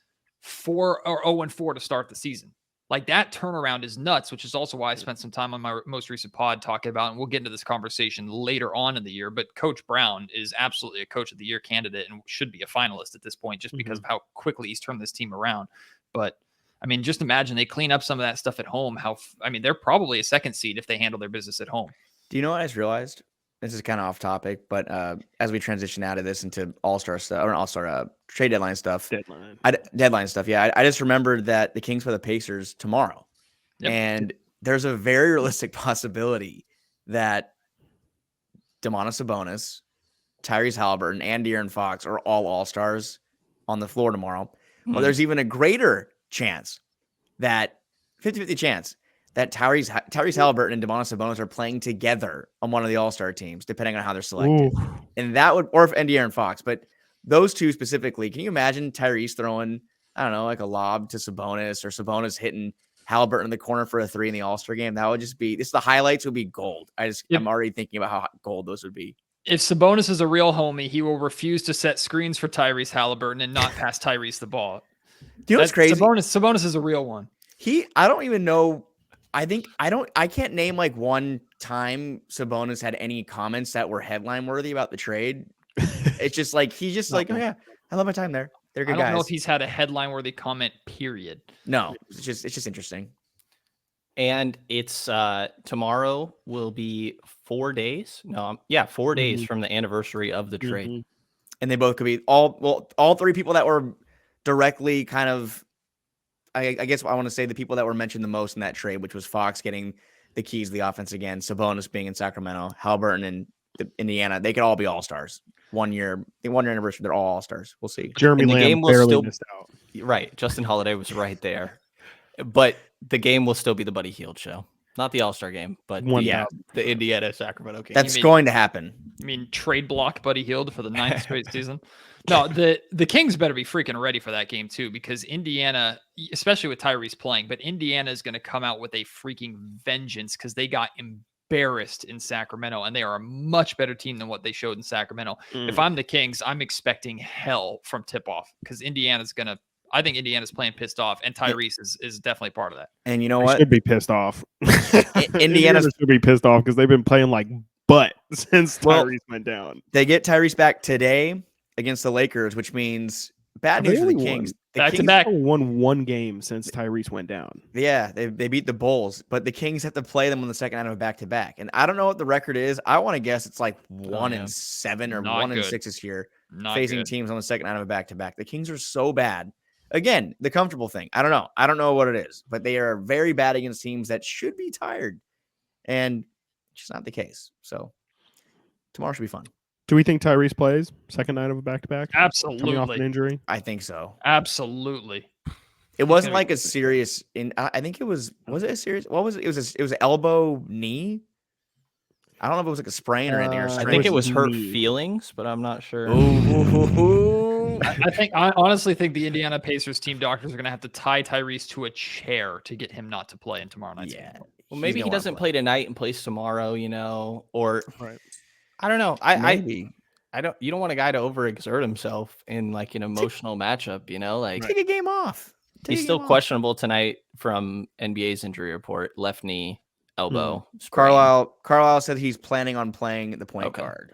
0-4 to start the season. Like, that turnaround is nuts, which is also why I spent some time on my most recent pod talking about, and we'll get into this conversation later on in the year, but Coach Brown is absolutely a Coach of the Year candidate and should be a finalist at this point just because of how quickly he's turned this team around. But I mean, just imagine they clean up some of that stuff at home. They're probably a second seed if they handle their business at home. Do you know what I just realized? This is kind of off topic, but as we transition out of this into All-Star stuff, or All-Star trade deadline stuff, deadline stuff. Yeah, I just remembered that the Kings play the Pacers tomorrow, and there's a very realistic possibility that Domantas Sabonis, Tyrese Halliburton, and De'Aaron Fox are all-stars on the floor tomorrow. Well, there's even a greater chance that 50-50 chance that Tyrese Halliburton and Domantas Sabonis are playing together on one of the all-star teams, depending on how they're selected. Ooh. And that would, or if De'Aaron Fox, but those two specifically, can you imagine Tyrese throwing, I don't know, like a lob to Sabonis, or Sabonis hitting Halliburton in the corner for a 3 in the All-Star game? That would just be, the highlights would be gold. I'm already thinking about how gold those would be. If Sabonis is a real homie, he will refuse to set screens for Tyrese Halliburton and not pass Tyrese the ball. Do you know what's crazy? Sabonis is a real one. I don't even know. I can't name like one time Sabonis had any comments that were headline worthy about the trade. It's just like, he's just like, oh yeah, I love my time there. They're good guys. I don't know if he's had a headline worthy comment, period. No, it's just interesting. And it's tomorrow will be 4 days. 4 days from the anniversary of the trade. And they both could be all 3 people that were directly kind of, I guess I want to say the people that were mentioned the most in that trade, which was Fox getting the keys to the offense again, Sabonis being in Sacramento, Halliburton in Indiana. They could all be all-stars. 1 year anniversary, they're all all-stars. We'll see. Jeremy Lamb barely missed out. Right. Justin Holiday was right there. But the game will still be the Buddy Hield show. Not the All-Star game, but the Indiana Sacramento Kings. That's going to happen. You mean trade block Buddy Hield for the 9th straight season? No, the Kings better be freaking ready for that game too, because Indiana, especially with Tyrese playing, but Indiana is going to come out with a freaking vengeance because they got embarrassed in Sacramento, and they are a much better team than what they showed in Sacramento. If I'm the Kings, I'm expecting hell from tip-off because I think Indiana's playing pissed off, and Tyrese is definitely part of that. And you know what? Should be pissed off. Indiana should be pissed off because they've been playing like butt since Tyrese went down. They get Tyrese back today against the Lakers, which means bad news for the Kings. Back-to-back. Won 1 game since Tyrese went down. Yeah, they beat the Bulls, but the Kings have to play them on the second night of a back-to-back. And I don't know what the record is. I want to guess it's like 1-7 or 1-6 this year, facing teams on the second night of a back-to-back. The Kings are so bad. Again, the comfortable thing. I don't know. I don't know what it is, but they are very bad against teams that should be tired. And it's just not the case. So tomorrow should be fun. Do we think Tyrese plays second night of a back-to-back? Absolutely. Coming off an injury? I think so. Absolutely. It wasn't like a serious. I think it was it a serious? What was it? It was an elbow knee. I don't know if it was like a sprain or anything. I think it was hurt feelings, but I'm not sure. I honestly think the Indiana Pacers team doctors are going to have to tie Tyrese to a chair to get him not to play in tomorrow night's game. Well, maybe he doesn't play tonight and plays tomorrow, or right. I don't know. I don't. You don't want a guy to overexert himself in like an emotional matchup. Take a game off. He's still questionable tonight from NBA's injury report. Left knee, elbow. Carlisle said he's planning on playing the point guard.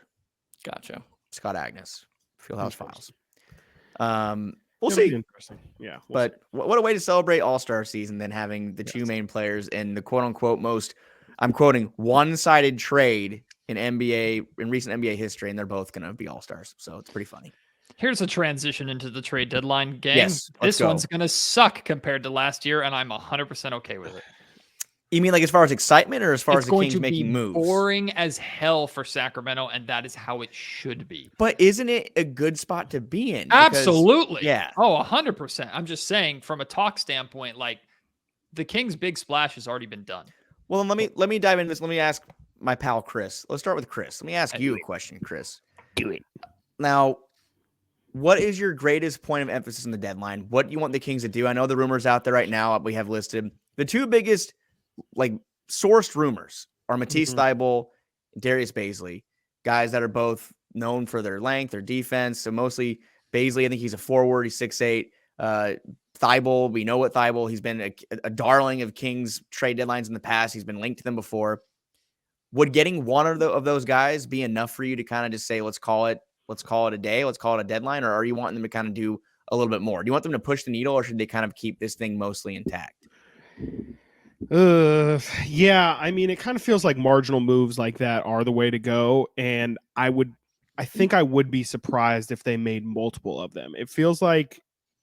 Gotcha. Scott Agnes, Fieldhouse Files. We'll see. Interesting. Yeah. But what a way to celebrate All-Star season than having the 2 main players in the quote-unquote most, I'm quoting, one-sided trade in recent NBA history, and they're both going to be All-Stars. So it's pretty funny. Here's a transition into the trade deadline game. Yes, this one's going to suck compared to last year, and I'm 100% okay with it. You mean like as far as excitement or as far as the Kings making moves? It's going to be boring as hell for Sacramento, and that is how it should be. But isn't it a good spot to be in? Absolutely. Yeah. Oh, 100%. I'm just saying from a talk standpoint, like the Kings' big splash has already been done. Well, let me dive into this. Let me ask my pal Chris. Let's start with Chris. Let me ask you a question, Chris. Do it. Now, what is your greatest point of emphasis in the deadline? What do you want the Kings to do? I know the rumors out there right now we have listed. The 2 biggest sourced rumors are Matisse Thybulle, Darius Bazley, guys that are both known for their length, their defense. So mostly Bazley, I think he's a forward. He's 6'8". Thybulle, we know what Thybulle. He's been a darling of Kings trade deadlines in the past. He's been linked to them before. Would getting one of those guys be enough for you to kind of just say, let's call it a day, let's call it a deadline, or are you wanting them to kind of do a little bit more? Do you want them to push the needle, or should they kind of keep this thing mostly intact? Yeah, I mean, it kind of feels like marginal moves like that are the way to go, and I think I would be surprised if they made multiple of them. It feels like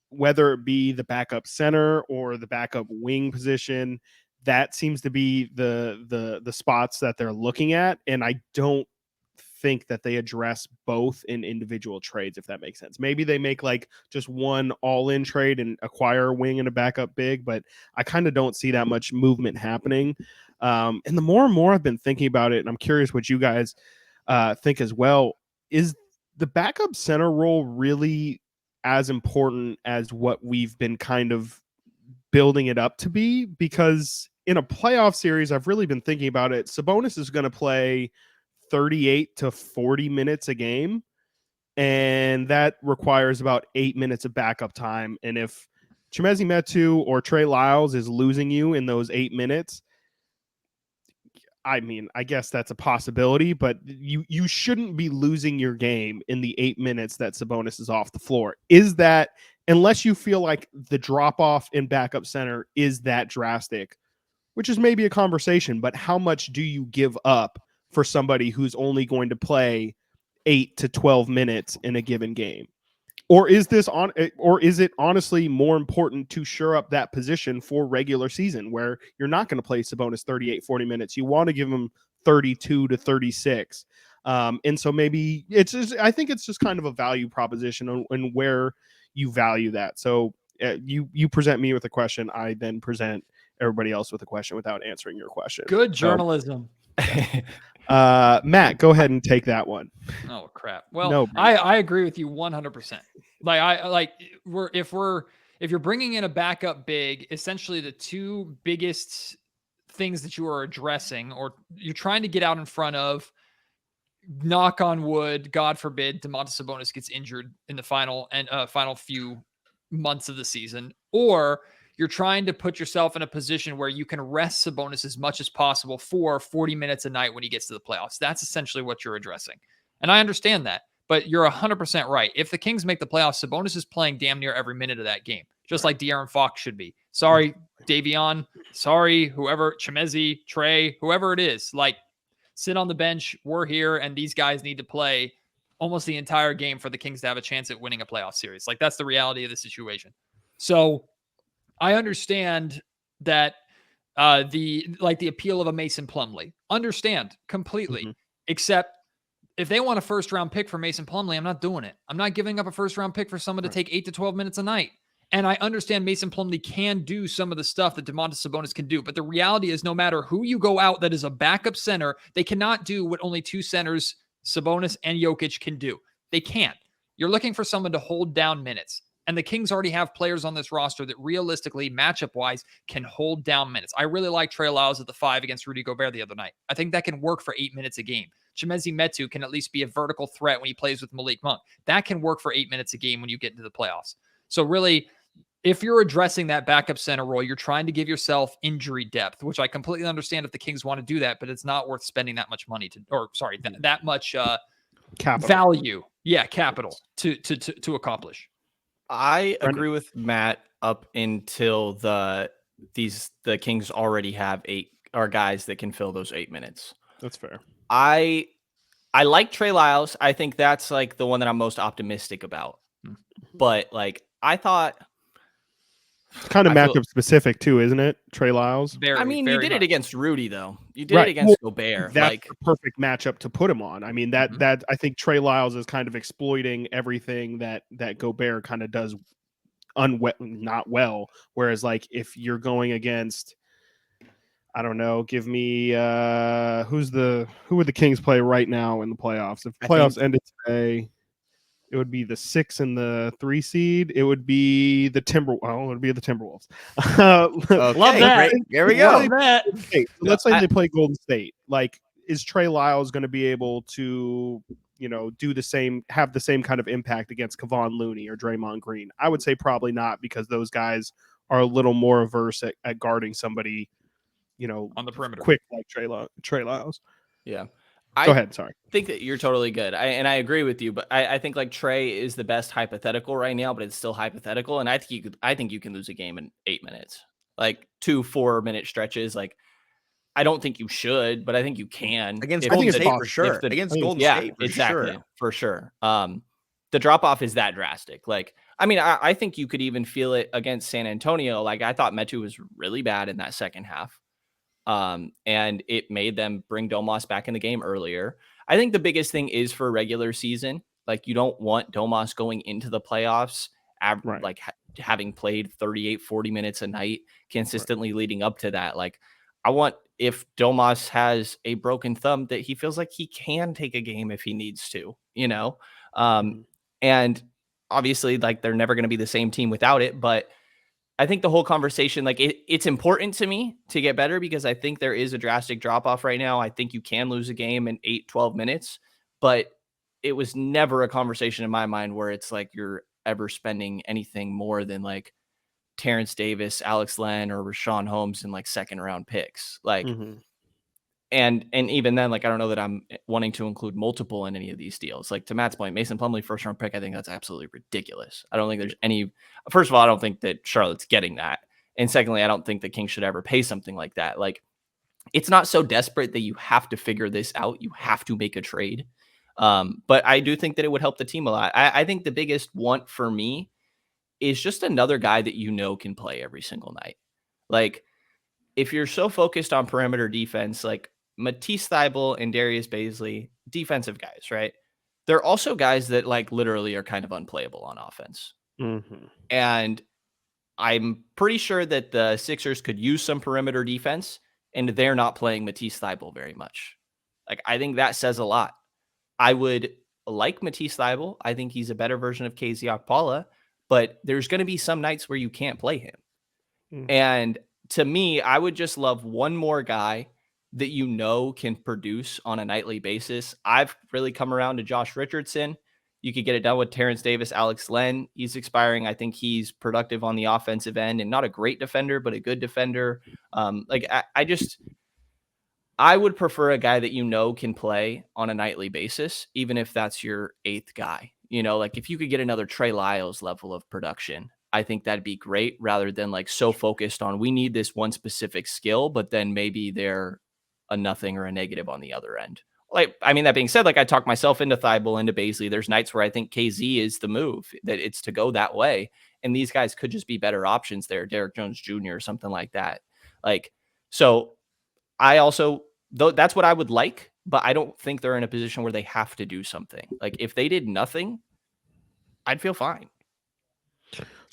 whether it be the backup center or the backup wing position, that seems to be the spots that they're looking at, and I don't think that they address both in individual trades, if that makes sense. Maybe they make like just one all-in trade and acquire a wing and a backup big, but I kind of don't see that much movement happening. And the more and more I've been thinking about it, and I'm curious what you guys think as well, is the backup center role really as important as what we've been kind of building it up to be? Because in a playoff series, I've really been thinking about it. Sabonis is going to play 38 to 40 minutes a game, and that requires about 8 minutes of backup time. And if Chimezie Metu or Trey Lyles is losing you in those 8 minutes, I mean, I guess that's a possibility, but you shouldn't be losing your game in the 8 minutes that Sabonis is off the floor. Is that, unless you feel like the drop off in backup center is that drastic, which is maybe a conversation, but how much do you give up for somebody who's only going to play 8 to 12 minutes in a given game? Or is it honestly more important to shore up that position for regular season where you're not going to play Sabonis 38, 40 minutes? You want to give him 32 to 36. And so maybe I think it's just kind of a value proposition and where you value that. So you present me with a question. I then present everybody else with a question without answering your question. Good journalism. Matt, go ahead and take that one. Oh crap. Well, No, I agree with you 100%. If you're bringing in a backup big, essentially the two biggest things that you are addressing, or you're trying to get out in front of, knock on wood, God forbid, Domantas Sabonis gets injured in the final few months of the season, or you're trying to put yourself in a position where you can rest Sabonis as much as possible for 40 minutes a night when he gets to the playoffs. That's essentially what you're addressing. And I understand that, but you're 100% right. If the Kings make the playoffs, Sabonis is playing damn near every minute of that game, just like De'Aaron Fox should be. Sorry, Davion. Sorry, whoever, Chimezie, Trey, whoever it is. Like, sit on the bench. We're here, and these guys need to play almost the entire game for the Kings to have a chance at winning a playoff series. Like, that's the reality of the situation. So I understand that the appeal of a Mason Plumlee. Understand completely. Mm-hmm. Except if they want a first round pick for Mason Plumlee, I'm not doing it. I'm not giving up a first round pick for someone to take 8 to 12 minutes a night. And I understand Mason Plumlee can do some of the stuff that Domantas Sabonis can do. But the reality is, no matter who you go out that is a backup center, they cannot do what only two centers, Sabonis and Jokic, can do. They can't. You're looking for someone to hold down minutes. And the Kings already have players on this roster that realistically, matchup-wise, can hold down minutes. I really like Trey Lyles at the 5 against Rudy Gobert the other night. I think that can work for 8 minutes a game. Chimezie Metu can at least be a vertical threat when he plays with Malik Monk. That can work for 8 minutes a game when you get into the playoffs. So really, if you're addressing that backup center role, you're trying to give yourself injury depth, which I completely understand if the Kings want to do that, but it's not worth spending that much money that much capital value. Yeah, capital to accomplish. I agree with Matt up until the Kings already have 8 guys that can fill those 8 minutes. That's fair. I like Trey Lyles. I think that's like the one that I'm most optimistic about. But like I thought, it's kind of matchup specific too, isn't it? Trey Lyles. You did it against Rudy though. You did it against Gobert. That's like the perfect matchup to put him on. I mean, that I think Trey Lyles is kind of exploiting everything that Gobert kind of does not well. Whereas like if you're going against, I don't know, give me who would the Kings play right now in the playoffs? If the playoffs ended today, it would be the 6 and the 3 seed. It would be the Timberwolves. Okay, love that. Great. There we go. Okay, so let's say they play Golden State. Like, is Trey Lyles going to be able to, do the same, have the same kind of impact against Kevon Looney or Draymond Green? I would say probably not, because those guys are a little more averse at guarding somebody, on the perimeter, quick like Trey Lyles. Yeah. Go ahead. Sorry. I think that you're totally good. I agree with you, but I think like Trey is the best hypothetical right now, but it's still hypothetical. And I think you can lose a game in 8 minutes, like 2 4-minute stretches. Like, I don't think you should, but I think you can. Against I think Golden it's State for possible. sure. I Against think Golden Yeah, State for exactly. sure. For sure. The drop off is that drastic. Like, I mean, I think you could even feel it against San Antonio. Like, I thought Metu was really bad in that second half. And it made them bring Domas back in the game earlier. I think the biggest thing is for regular season. Like, you don't want Domas going into the playoffs, Right. like having played 38, 40 minutes a night consistently leading up to that. Like, I want, if Domas has a broken thumb, that he feels like he can take a game if he needs to, you know? And obviously, like, they're never going to be the same team without it, but I think the whole conversation, like, it's important to me to get better because I think there is a drastic drop off right now. I think you can lose a game in 8, 12 minutes, but it was never a conversation in my mind where it's like you're ever spending anything more than like Terrence Davis, Alex Len, or Rashawn Holmes in like second round picks. Like, and even then, like, I don't know that I'm wanting to include multiple in any of these deals. Like, to Matt's point, Mason Plumlee first round pick, I think that's absolutely ridiculous. I don't think there's any. First of all, I don't think that Charlotte's getting that, and secondly, I don't think the Kings should ever pay something like that. Like, it's not so desperate that you have to figure this out. You have to make a trade. But I do think that it would help the team a lot. I think the biggest want for me is just another guy that can play every single night. Like, if you're so focused on perimeter defense, like Matisse Thybulle and Darius Baisley, defensive guys, right? They're also guys that like literally are kind of unplayable on offense. And I'm pretty sure that the Sixers could use some perimeter defense, and they're not playing Matisse Thybulle very much. Like, I think that says a lot. I would like Matisse Thybulle. I think he's a better version of KZ Okpala, but there's going to be some nights where you can't play him. And to me, I would just love one more guy that can produce on a nightly basis. I've really come around to Josh Richardson. You could get it done with Terrence Davis, Alex Len. He's expiring. I think he's productive on the offensive end and not a great defender, but a good defender. I would prefer a guy that can play on a nightly basis, even if that's your 8th guy. Like, if you could get another Trey Lyles level of production, I think that'd be great, rather than like so focused on we need this one specific skill, but then maybe they're a nothing or a negative on the other end. Like, I mean, that being said, like, I talked myself into Thybulle, into Baisley. There's nights where I think KZ is the move, that it's to go that way. And these guys could just be better options there. Derek Jones Jr. or something like that. Like, so I also, though, that's what I would like, but I don't think they're in a position where they have to do something. Like, if they did nothing, I'd feel fine.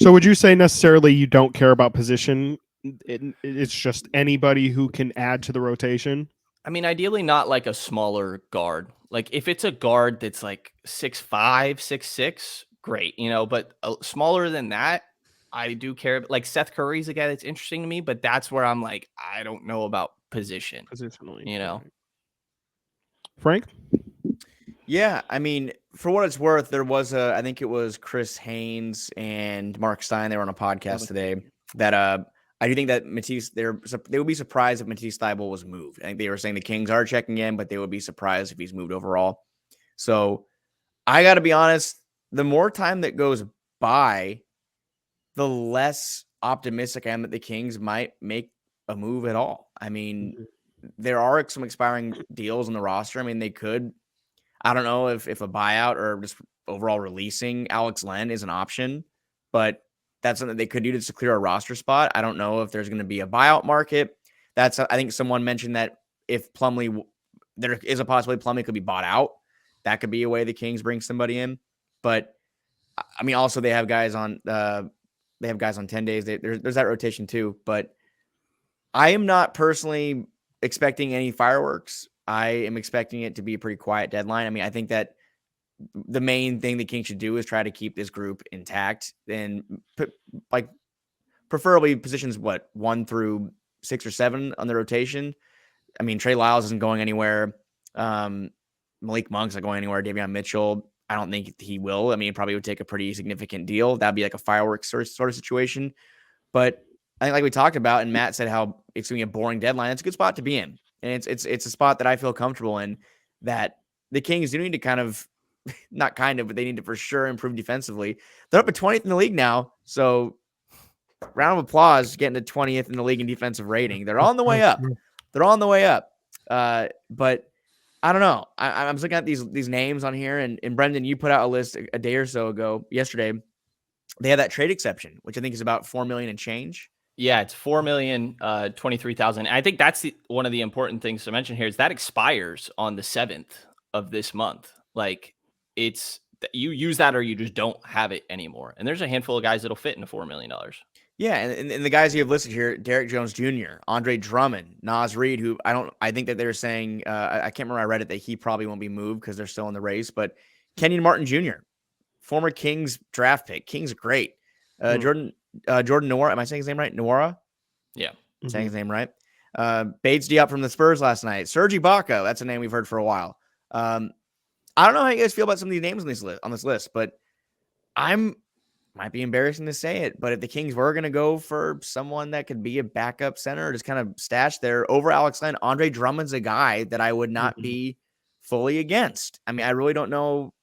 So would you say necessarily you don't care about position? It's just anybody who can add to the rotation? I mean, ideally not like a smaller guard. Like, if it's a guard that's like 6'5", 6'6", great, but smaller than that, I do care. Like, Seth Curry's a guy that's interesting to me, but that's where I'm like, I don't know about positionally. Frank? Yeah, I mean, for what it's worth, there was I think it was Chris Haynes and Mark Stein. They were on a podcast today that I do think that Matisse, they would be surprised if Matisse Thybulle was moved. I think they were saying the Kings are checking in, but they would be surprised if he's moved overall. So I got to be honest, the more time that goes by, the less optimistic I am that the Kings might make a move at all. I mean, there are some expiring deals on the roster. I mean, they could, I don't know if a buyout or just overall releasing Alex Len is an option, but that's something they could do to clear a roster spot. I don't know if there's going to be a buyout market. I think someone mentioned that if there is a possibility Plumlee could be bought out. That could be a way the Kings bring somebody in. But I mean, also they have guys on 10 days. There's that rotation too. But I am not personally expecting any fireworks. I am expecting it to be a pretty quiet deadline. I mean, I think that the main thing the Kings should do is try to keep this group intact and preferably positions 1 through 6 or 7 on the rotation. I mean, Trey Lyles isn't going anywhere. Malik Monk's not going anywhere. Davion Mitchell, I don't think he will. I mean, it probably would take a pretty significant deal. That'd be like a fireworks sort of situation. But I think, like we talked about, and Matt said how it's going to be a boring deadline. It's a good spot to be in. And it's a spot that I feel comfortable in. that the Kings do need to kind of, not kind of, but they need to for sure improve defensively. They're up at 20th in the league now. So round of applause, getting to 20th in the league in defensive rating. They're on the way up. They're on the way up. But I don't know. I'm looking at these names on here, and Brenden, you put out a list a day or so ago, yesterday. They have that trade exception, which I think is about $4 million and change. Yeah, it's 4,023,000. I think that's one of the important things to mention here is that expires on the 7th of this month. Like, it's you use that or you just don't have it anymore. And there's a handful of guys that'll fit into $4 million. Yeah, and the guys you have listed here, Derek Jones Jr., Andre Drummond, Naz Reid, who I think that they're saying, I can't remember, I read it, that he probably won't be moved because they're still in the race, but Kenyon Martin Jr., former Kings draft pick. Kings are great. Jordan Nwora, am I saying his name right? Nwora? Yeah. Saying his name right. Bates Diop from the Spurs last night. Serge Ibaka, that's a name we've heard for a while. I don't know how you guys feel about some of these names on this list, but might be embarrassing to say it, but if the Kings were going to go for someone that could be a backup center or just kind of stash there over Alex Len, Andre Drummond's a guy that I would not be fully against. I mean, I really don't know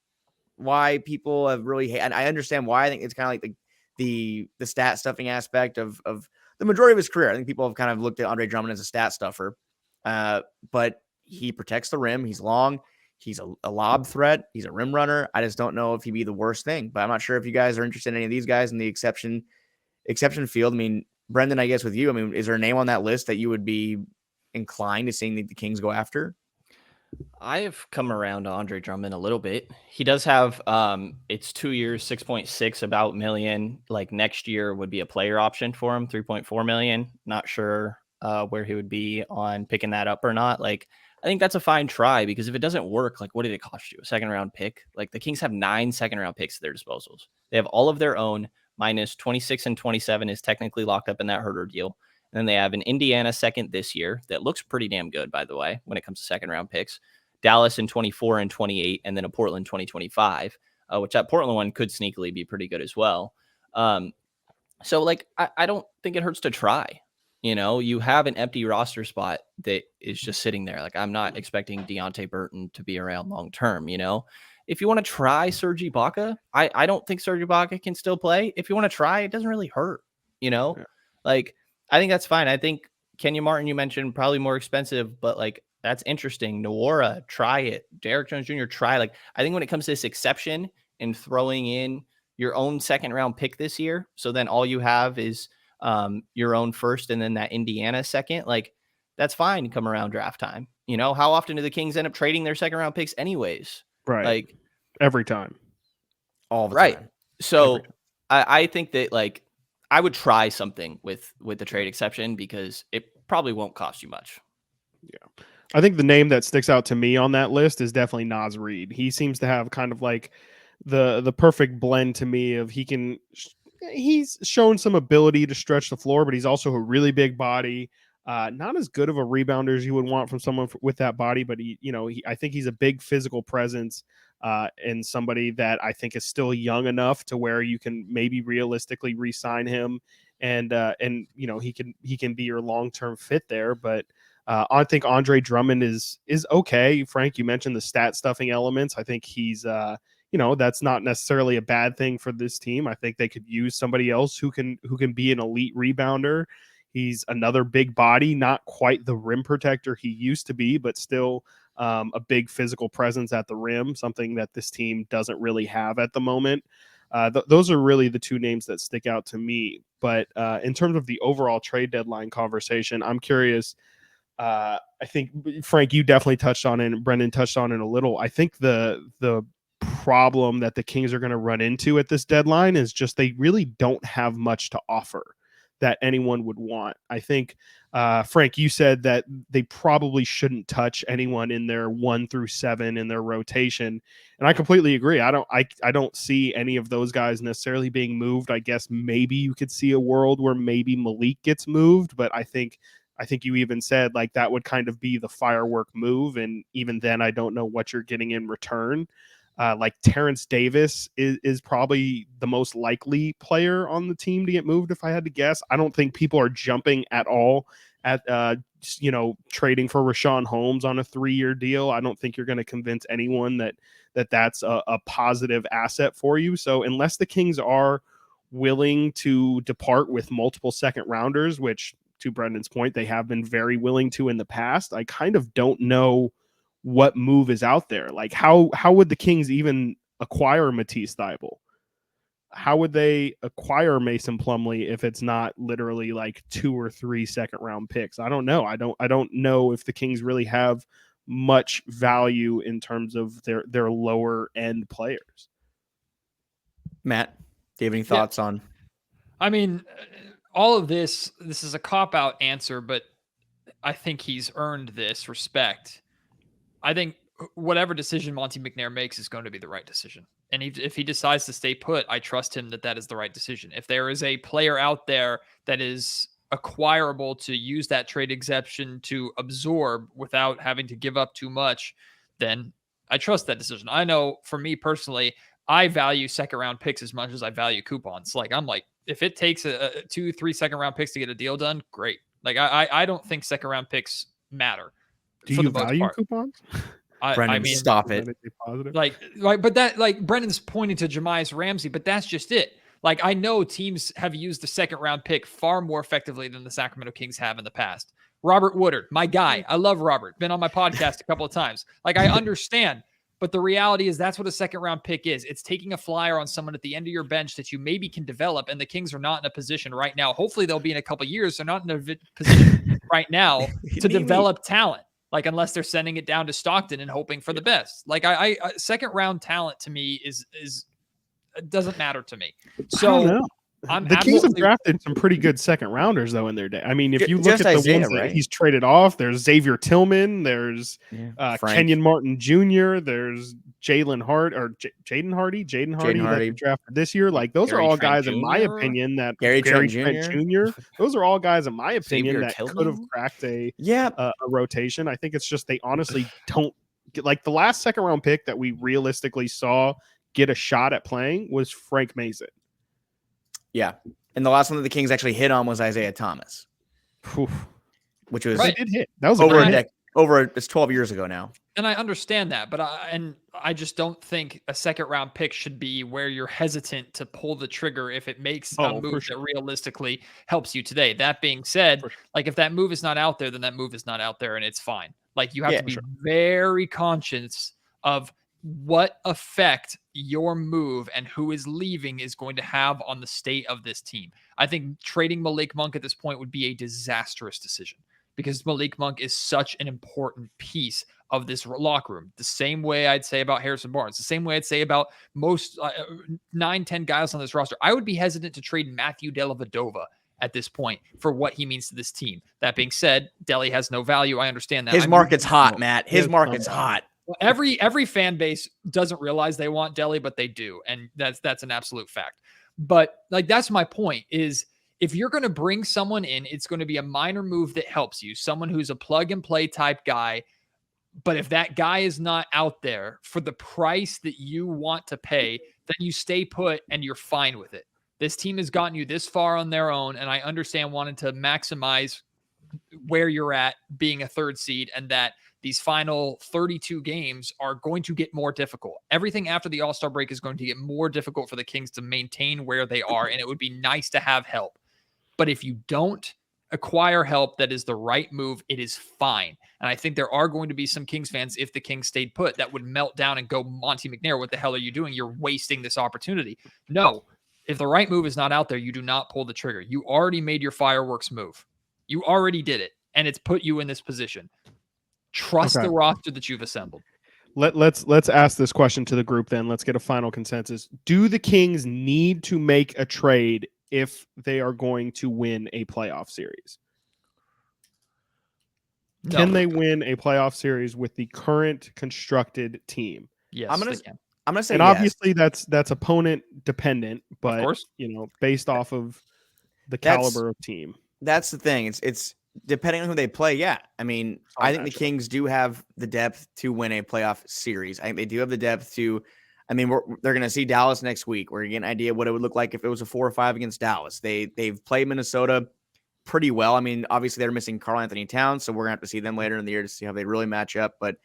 why people have really and I understand why. I think it's kind of like the stat stuffing aspect of the majority of his career. I think people have kind of looked at Andre Drummond as a stat stuffer, but he protects the rim. He's long. He's a lob threat. He's a rim runner. I just don't know if he'd be the worst thing, but I'm not sure if you guys are interested in any of these guys in the exception field. I mean, Brenden, I guess with you, I mean, is there a name on that list that you would be inclined to seeing the Kings go after? I have come around to Andre Drummond a little bit. He does have, it's 2 years, 6.6 about million. Like next year would be a player option for him, 3.4 million. Not sure where he would be on picking that up or not. Like, I think that's a fine try because if it doesn't work, like what did it cost you? A second round pick? Like the Kings have 9 second round picks at their disposals. They have all of their own, minus 26 and 27 is technically locked up in that Herter deal. And then they have an Indiana second this year that looks pretty damn good, by the way, when it comes to second round picks. Dallas in 24 and 28, and then a Portland 2025, which that Portland one could sneakily be pretty good as well. So like, I don't think it hurts to try. You know, you have an empty roster spot that is just sitting there. Like, I'm not expecting Deontay Burton to be around long term. You know, if you want to try Serge Ibaka, I don't think Serge Ibaka can still play. If you want to try, it doesn't really hurt. You know, like I think that's fine. I think Kenyon Martin, you mentioned, probably more expensive, but like that's interesting. Nwora, try it. Derek Jones Jr., try. Like, I think when it comes to this exception and throwing in your own second round pick this year, so then all you have is your own first and then that Indiana second, like that's fine. Come around draft time. You know, how often do the Kings end up trading their second round picks anyways? Right. Like every time. All the right. time. So I think that like I would try something with the trade exception because it probably won't cost you much. Yeah. I think the name that sticks out to me on that list is definitely Naz Reid. He seems to have kind of like the perfect blend to me of he's shown some ability to stretch the floor, but he's also a really big body. Not as good of a rebounder as you would want from someone with that body, but I think he's a big physical presence and somebody that I think is still young enough to where you can maybe realistically re-sign him, and he can be your long-term fit there. But I think Andre Drummond is okay. Frank, you mentioned the stat stuffing elements. I think he's that's not necessarily a bad thing for this team. I think they could use somebody else who can be an elite rebounder. He's another big body, not quite the rim protector he used to be, but still a big physical presence at the rim, something that this team doesn't really have at the moment. Those are really the two names that stick out to me. But in terms of the overall trade deadline conversation, I'm curious. I think, Frank, you definitely touched on it, and Brenden touched on it a little. I think the problem that the Kings are going to run into at this deadline is just they really don't have much to offer that anyone would want. I think, Frank, you said that they probably shouldn't touch anyone in their 1 through 7 in their rotation, and I completely agree. I don't see any of those guys necessarily being moved. I guess maybe you could see a world where maybe Malik gets moved, but I think you even said like that would kind of be the firework move, and even then, I don't know what you're getting in return. Like Terrence Davis is probably the most likely player on the team to get moved, if I had to guess. I don't think people are jumping at all at trading for Rashawn Holmes on a 3-year deal. I don't think you're going to convince anyone that's a positive asset for you. So unless the Kings are willing to depart with multiple second rounders, which to Brendan's point, they have been very willing to in the past, I kind of don't know what move is out there. Like how would the Kings even acquire Matisse Thybulle? How would they acquire Mason Plumlee if it's not literally like 2 or 3 second-round picks? I don't know. I don't know if the Kings really have much value in terms of their lower end players. Matt, do you have any thoughts on? I mean, all of this is a cop-out answer, but I think he's earned this respect. I think whatever decision Monty McNair makes is going to be the right decision. And if he decides to stay put, I trust him that is the right decision. If there is a player out there that is acquirable to use that trade exception to absorb without having to give up too much, then I trust that decision. I know for me personally, I value second round picks as much as I value coupons. Like I'm like, if it takes a 2-3 second round picks to get a deal done, great. Like I don't think second round picks matter. Do you value coupons? Brenden, I mean, stop it. Like, but that, like, Brendan's pointing to Jemias Ramsey, but that's just it. Like, I know teams have used the second round pick far more effectively than the Sacramento Kings have in the past. Robert Woodard, my guy. I love Robert. Been on my podcast a couple of times. Like, I understand, but the reality is that's what a second round pick is. It's taking a flyer on someone at the end of your bench that you maybe can develop, and the Kings are not in a position right now. Hopefully, they'll be in a couple of years. They're not in a position right now to develop talent. Like, unless they're sending it down to Stockton and hoping for the best. Like, I second round talent to me is doesn't matter to me. So the Kings have drafted some pretty good second rounders though in their day. I mean, if you look at Isaiah, the ones that he's traded off, there's Xavier Tillman, there's Kenyon Martin Jr., there's Jaden Hardy that they drafted this year. Like those are all guys, in my opinion, that Gary Trent Jr. Those are all guys, in my opinion, that could have cracked a rotation. I think it's just they honestly don't get, like, the last second round pick that we realistically saw get a shot at playing was Frank Mason. Yeah. And the last one that the Kings actually hit on was Isaiah Thomas. Which was They did hit. That was it's 12 years ago now. And I understand that, but I just don't think a second round pick should be where you're hesitant to pull the trigger if it makes a move that realistically helps you today. That being said, like if that move is not out there, then that move is not out there and it's fine. Like you have to be very conscious of what effect your move and who is leaving is going to have on the state of this team. I think trading Malik Monk at this point would be a disastrous decision because Malik Monk is such an important piece of this locker room. The same way I'd say about Harrison Barnes, the same way I'd say about most 9-10 guys on this roster. I would be hesitant to trade Matthew Dellavedova at this point for what he means to this team. That being said, Delly has no value. I understand that. His market's hot, Matt. His market's hot. Every fan base doesn't realize they want Delly, but they do. And that's an absolute fact. But like, that's my point is if you're going to bring someone in, it's going to be a minor move that helps you, someone who's a plug and play type guy. But if that guy is not out there for the price that you want to pay, then you stay put and you're fine with it. This team has gotten you this far on their own. And I understand wanting to maximize where you're at being a third seed and that these final 32 games are going to get more difficult. Everything after the All-Star break is going to get more difficult for the Kings to maintain where they are, and it would be nice to have help. But if you don't acquire help that is the right move, it is fine. And I think there are going to be some Kings fans, if the Kings stayed put, that would melt down and go, Monty McNair, what the hell are you doing? You're wasting this opportunity. No, if the right move is not out there, you do not pull the trigger. You already made your fireworks move. You already did it, and it's put you in this position. Trust the roster that you've assembled. Let's ask this question to the group then. Let's get a final consensus. Do the Kings need to make a trade if they are going to win a playoff series? No. Can they win a playoff series with the current constructed team? Yes, I'm gonna say, and obviously that's opponent dependent, but of course, based off of the caliber of team. That's the thing. It's depending on who they play. Yeah. I mean, I think the Kings do have the depth to win a playoff series. I think they do have the depth to, they're going to see Dallas next week. We're going to get an idea what it would look like if it was a 4-5 against Dallas. They've played Minnesota pretty well. I mean, obviously they're missing Karl-Anthony Towns, so we're gonna have to see them later in the year to see how they really match up. But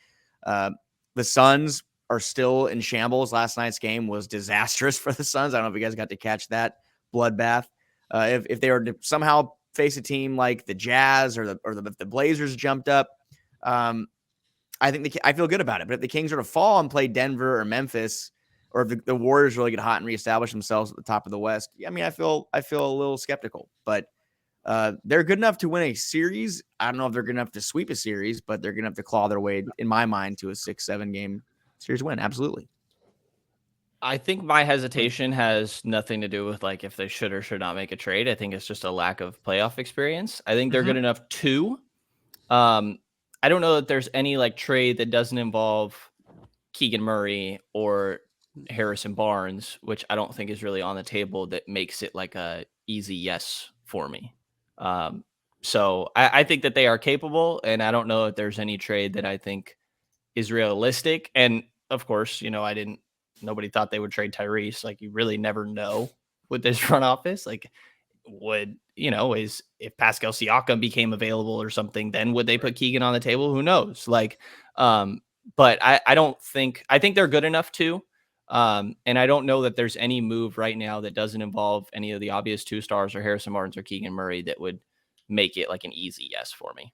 the Suns are still in shambles. Last night's game was disastrous for the Suns. I don't know if you guys got to catch that bloodbath. If they were to somehow face a team like the Jazz or the Blazers jumped up, I think I feel good about it. But if the Kings were to fall and play Denver or Memphis, or if the Warriors really get hot and reestablish themselves at the top of the West, I mean, I feel a little skeptical. But they're good enough to win a series. I don't know if they're good enough to sweep a series, but they're good enough to claw their way, in my mind, to a 6-7 game series win. Absolutely. I think my hesitation has nothing to do with like if they should or should not make a trade. I think it's just a lack of playoff experience. I think they're good enough to. I don't know that there's any like trade that doesn't involve Keegan Murray or Harrison Barnes, which I don't think is really on the table, that makes it like a easy yes for me. So I think that they are capable, and I don't know if there's any trade that I think is realistic. And of course, nobody thought they would trade Tyrese. Like, you really never know with this front office. Like, is if Pascal Siakam became available or something, then would they put Keegan on the table? Who knows? Like, but I think they're good enough to. And I don't know that there's any move right now that doesn't involve any of the obvious 2 stars or Harrison Barnes or Keegan Murray that would make it like an easy yes for me.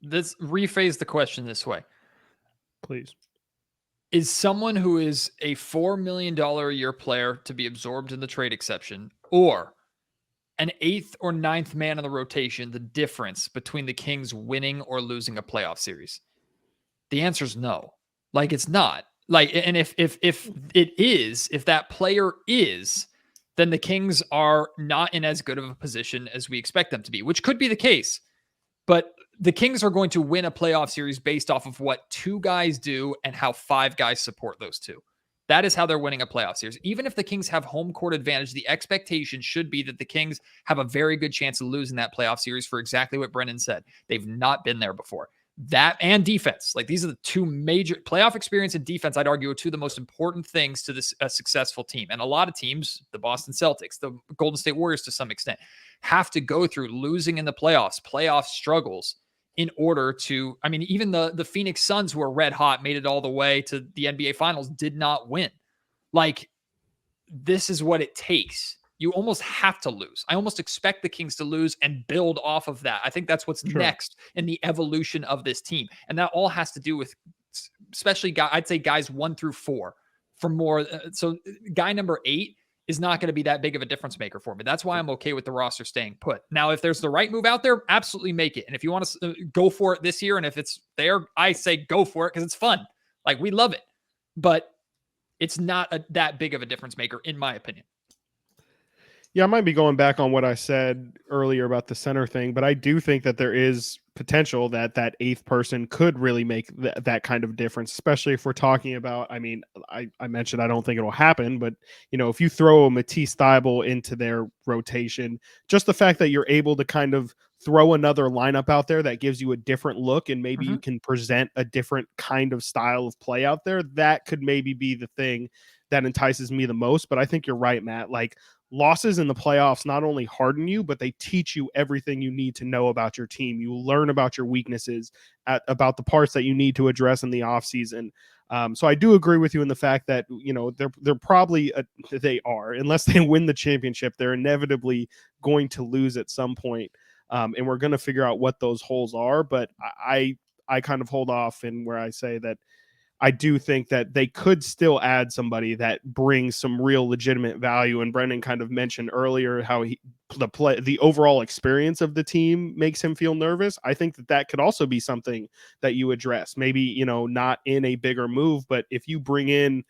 Let's rephrase the question this way. Please. Is someone who is a $4 million a year player to be absorbed in the trade exception, or an 8th or 9th man in the rotation, the difference between the Kings winning or losing a playoff series? The answer is no. Like, it's not. Like, and if that player is, then the Kings are not in as good of a position as we expect them to be, which could be the case. But the Kings are going to win a playoff series based off of what 2 guys do and how 5 guys support those 2. That is how they're winning a playoff series. Even if the Kings have home court advantage, the expectation should be that the Kings have a very good chance of losing that playoff series for exactly what Brenden said. They've not been there before. That and defense. Like, these are the 2 major playoff experience and defense, I'd argue, are 2 of the most important things to a successful team. And a lot of teams, the Boston Celtics, the Golden State Warriors to some extent, have to go through losing in the playoff struggles in order to, I mean, even the Phoenix Suns, who are red hot, made it all the way to the NBA Finals, did not win. Like, this is what it takes. You almost have to lose. I almost expect the Kings to lose and build off of that. I think that's what's next in the evolution of this team. And that all has to do with, especially I'd say guys 1 through 4 for more. So guy number 8 is not going to be that big of a difference maker for me. That's why I'm okay with the roster staying put. Now, if there's the right move out there, absolutely make it. And if you want to go for it this year, and if it's there, I say go for it because it's fun. Like, we love it. But it's not that big of a difference maker, in my opinion. Yeah, I might be going back on what I said earlier about the center thing, but I do think that there is potential that 8th person could really make that kind of difference, especially if we're talking about, I mean, I mentioned I don't think it'll happen, but, if you throw a Matisse Thybulle into their rotation, just the fact that you're able to kind of throw another lineup out there that gives you a different look, and maybe you can present a different kind of style of play out there, that could maybe be the thing that entices me the most. But I think you're right, Matt. Like, losses in the playoffs not only harden you, but they teach you everything you need to know about your team. You learn about your weaknesses, about the parts that you need to address in the offseason. So I do agree with you in the fact that, they're probably, they are, unless they win the championship, they're inevitably going to lose at some point. And we're going to figure out what those holes are. But I kind of hold off in where I say that I do think that they could still add somebody that brings some real legitimate value. And Brenden kind of mentioned earlier how the overall experience of the team makes him feel nervous. I think that could also be something that you address. Maybe, not in a bigger move, but if you bring in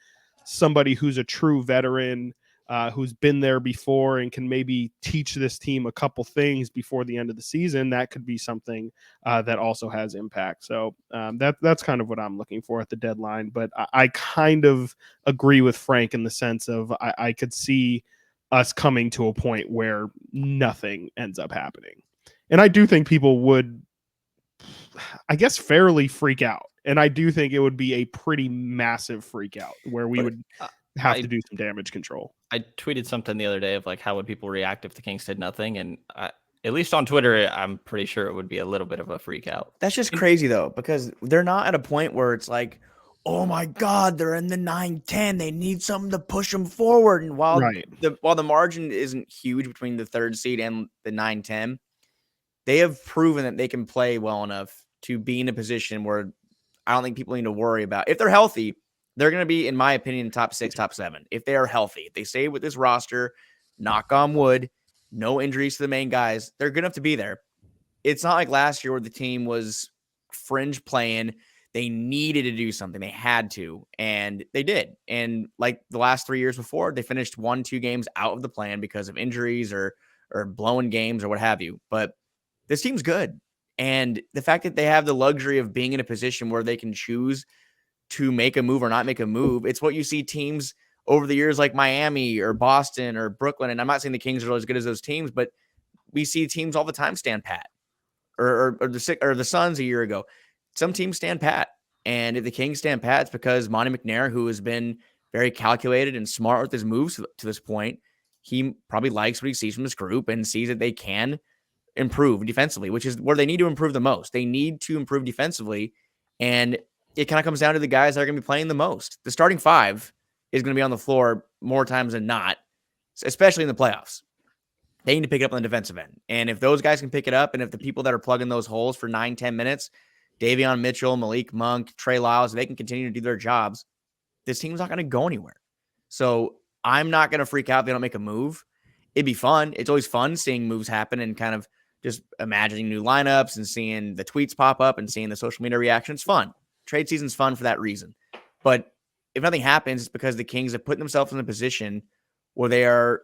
somebody who's a true veteran, who's been there before and can maybe teach this team a couple things before the end of the season, that could be something that also has impact. So that's kind of what I'm looking for at the deadline. But I kind of agree with Frank in the sense of I could see us coming to a point where nothing ends up happening. And I do think people would, I guess, fairly freak out. And I do think it would be a pretty massive freak out where we would have to do some damage control. I tweeted something the other day of like, how would people react if the Kings did nothing? And At least on Twitter, I'm pretty sure it would be a little bit of a freak out. That's just crazy though, because they're not at a point where it's like, oh my God, they're in the 9-10. They need something to push them forward. And while the margin isn't huge between the 3rd seed and the 9-10, they have proven that they can play well enough to be in a position where I don't think people need to worry about. If they're healthy, they're going to be, in my opinion, top 6, top 7. If they are healthy, if they stay with this roster, knock on wood, no injuries to the main guys, they're good enough to be there. It's not like last year where the team was fringe playing. They needed to do something. They had to, and they did. And like the last 3 years before, they finished 1-2 games out of the plan because of injuries or blowing games or what have you. But this team's good. And the fact that they have the luxury of being in a position where they can choose to make a move or not make a move, it's what you see teams over the years like Miami or Boston or Brooklyn. And I'm not saying the Kings are as good as those teams, but we see teams all the time stand pat. Or the Suns a year ago. Some teams stand pat. And if the Kings stand pat, it's because Monty McNair, who has been very calculated and smart with his moves to this point, he probably likes what he sees from this group and sees that they can improve defensively, which is where they need to improve the most. They need to improve defensively. And it kind of comes down to the guys that are going to be playing the most. The starting 5 is going to be on the floor more times than not, especially in the playoffs. They need to pick it up on the defensive end. And if those guys can pick it up, and if the people that are plugging those holes for 9-10 minutes, Davion Mitchell, Malik Monk, Trey Lyles, they can continue to do their jobs, this team's not going to go anywhere. So I'm not going to freak out if they don't make a move. It'd be fun. It's always fun seeing moves happen and kind of just imagining new lineups and seeing the tweets pop up and seeing the social media reaction. It's fun. Trade season's fun for that reason. But if nothing happens, it's because the Kings have put themselves in a position where they are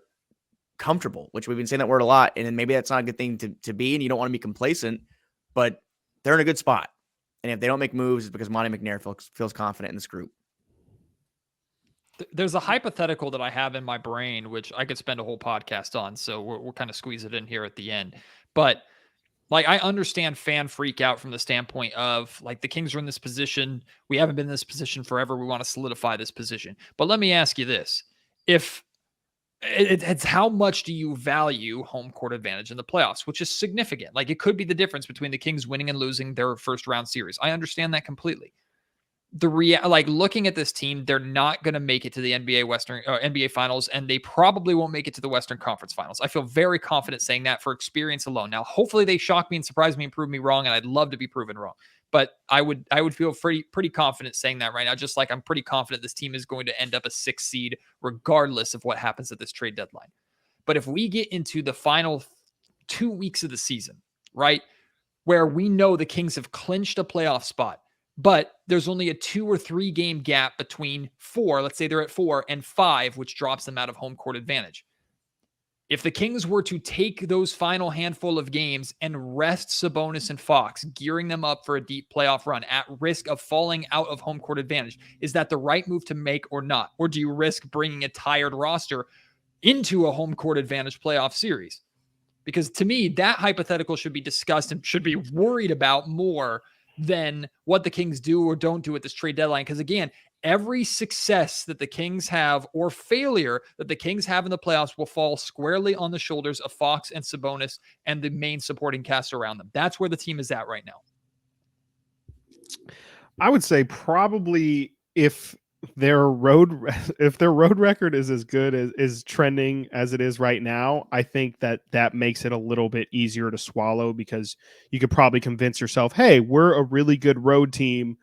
comfortable, which we've been saying that word a lot. And maybe that's not a good thing to be, and you don't want to be complacent, but they're in a good spot. And if they don't make moves, it's because Monty McNair feels confident in this group. There's a hypothetical that I have in my brain, which I could spend a whole podcast on. So we'll kind of squeeze it in here at the end. But like, I understand fan freak out from the standpoint of like, the Kings are in this position. We haven't been in this position forever. We want to solidify this position. But let me ask you this. If it's how much do you value home court advantage in the playoffs, which is significant. Like, it could be the difference between the Kings winning and losing their first round series. I understand that completely. Like, looking at this team, they're not going to make it to the NBA Finals, and they probably won't make it to the Western Conference Finals. I feel very confident saying that for experience alone. Now, hopefully they shock me and surprise me and prove me wrong, and I'd love to be proven wrong. But I would feel pretty confident saying that right now, just like I'm pretty confident this team is going to end up a 6th seed regardless of what happens at this trade deadline. But if we get into the final 2 weeks of the season, right, where we know the Kings have clinched a playoff spot, but there's only a 2 or 3 game gap between 4, let's say they're at 4, and 5, which drops them out of home court advantage. If the Kings were to take those final handful of games and rest Sabonis and Fox, gearing them up for a deep playoff run at risk of falling out of home court advantage, is that the right move to make or not? Or do you risk bringing a tired roster into a home court advantage playoff series? Because to me, that hypothetical should be discussed and should be worried about more than what the Kings do or don't do at this trade deadline. Because again, every success that the Kings have or failure that the Kings have in the playoffs will fall squarely on the shoulders of Fox and Sabonis and the main supporting cast around them. That's where the team is at right now. I would say probably if their road record is as good as is trending as it is right now, I think that makes it a little bit easier to swallow, because you could probably convince yourself, hey, we're a really good road team.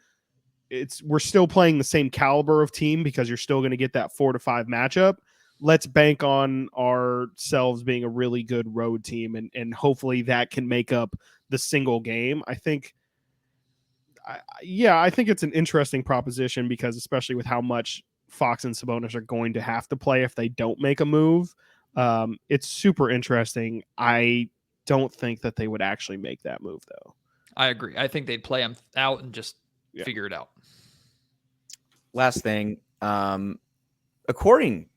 We're still playing the same caliber of team because you're still going to get that 4-5 matchup. Let's bank on ourselves being a really good road team, and hopefully that can make up the single game. I think it's an interesting proposition, because especially with how much Fox and Sabonis are going to have to play if they don't make a move, it's super interesting. I don't think that they would actually make that move, though. I agree. I think they'd play them out and just figure it out. Last thing, according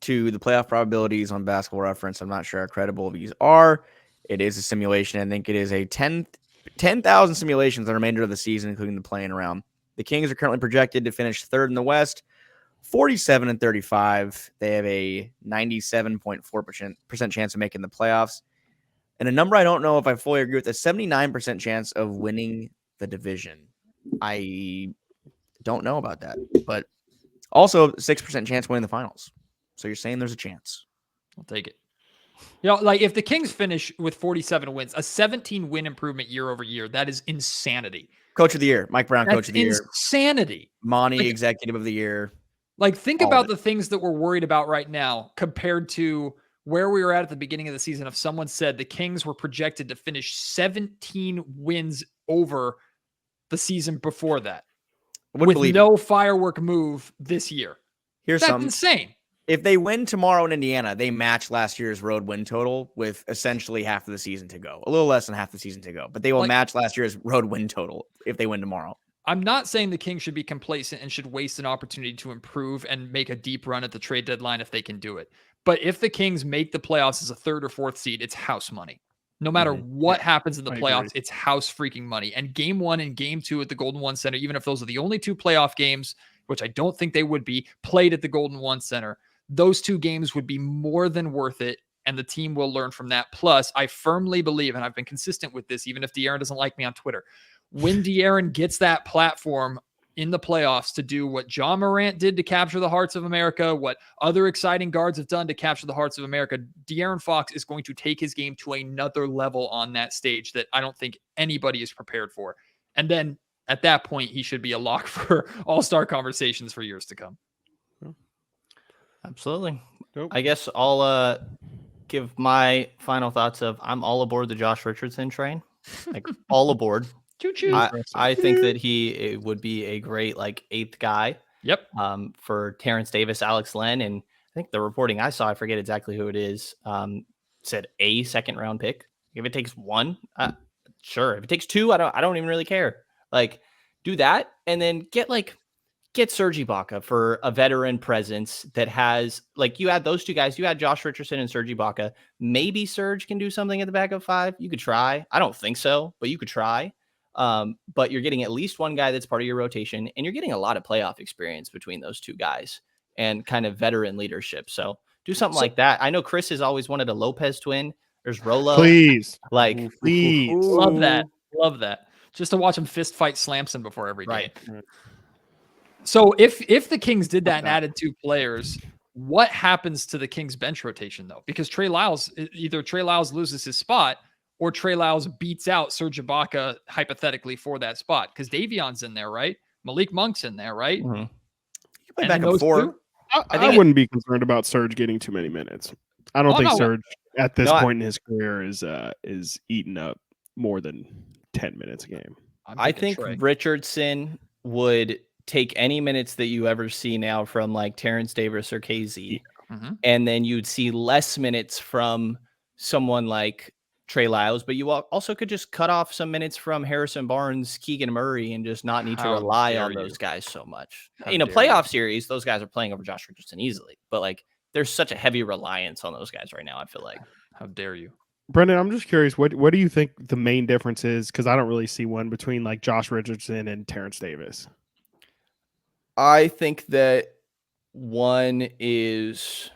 to the playoff probabilities on Basketball Reference, I'm not sure how credible these are. It is a simulation. I think it is a 10,000 simulations the remainder of the season, including the play-in round. The Kings are currently projected to finish 3rd in the West, 47-35. They have a 97.4% chance of making the playoffs. And a number I don't know if I fully agree with, a 79% chance of winning the division. I don't know about that, but also 6% chance winning the finals. So you're saying there's a chance. I'll take it. Like if the Kings finish with 47 wins, a 17 win improvement year over year, that is insanity. Coach of the year, Mike Brown, Coach of the year. Insanity. Monty, Executive of the Year. Like think about the things that we're worried about right now compared to where we were at the beginning of the season. If someone said the Kings were projected to finish 17 wins over the season before that with no firework move this year. That's insane. If they win tomorrow in Indiana, they match last year's road win total with essentially half of the season to go. A little less than half the season to go, but they will match last year's road win total if they win tomorrow. I'm not saying the Kings should be complacent and should waste an opportunity to improve and make a deep run at the trade deadline if they can do it. But if the Kings make the playoffs as a 3rd or 4th seed, it's house money. No matter what happens in the playoffs, it's house freaking money. And game 1 and game 2 at the Golden One Center, even if those are the only 2 playoff games, which I don't think they would be, played at the Golden One Center, those 2 games would be more than worth it, and the team will learn from that. Plus, I firmly believe, and I've been consistent with this, even if De'Aaron doesn't like me on Twitter, when De'Aaron gets that platform in the playoffs to do what John Morant did to capture the hearts of America, what other exciting guards have done to capture the hearts of America, De'Aaron Fox is going to take his game to another level on that stage that I don't think anybody is prepared for. And then at that point, he should be a lock for all-star conversations for years to come. Absolutely. Nope. I guess I'll give my final thoughts of I'm all aboard the Josh Richardson train. Like all aboard. Choo-choo. I think that he would be a great like 8th guy. Yep. For Terrence Davis, Alex Len, and I think the reporting I saw, I forget exactly who it is, said a 2nd round pick. If it takes 1, sure. If it takes 2, I don't even really care. Like do that and then get Serge Ibaka for a veteran presence that has, like, you add those 2 guys, you add Josh Richardson and Serge Ibaka. Maybe Serge can do something at the back of 5. You could try. I don't think so, but you could try. But you're getting at least 1 guy that's part of your rotation, and you're getting a lot of playoff experience between those 2 guys and kind of veteran leadership. So do something like that. I know Chris has always wanted a Lopez twin. There's Rolo. Please. Please. Love that. Love that. Just to watch him fist fight Slamson before every game. Right. So if the Kings did that and added 2 players, what happens to the Kings bench rotation though? Because either Trey Lyles loses his spot or Trey Lyles beats out Serge Ibaka hypothetically for that spot. Because Davion's in there, right? Malik Monk's in there, right? Mm-hmm. You can play back and forth. I wouldn't be concerned about Serge getting too many minutes. I don't think Serge at this point in his career is eating up more than 10 minutes a game. I think Richardson would take any minutes that you ever see now from like Terrence Davis or KZ, and then you'd see less minutes from someone like Trey Lyles, but you also could just cut off some minutes from Harrison Barnes, Keegan Murray, and just not need to rely on those guys so much. In a playoff series, those guys are playing over Josh Richardson easily, but like there's such a heavy reliance on those guys right now. I feel like, how dare you? Brenden, I'm just curious, what do you think the main difference is? Because I don't really see one between like Josh Richardson and Terrence Davis. I think that one is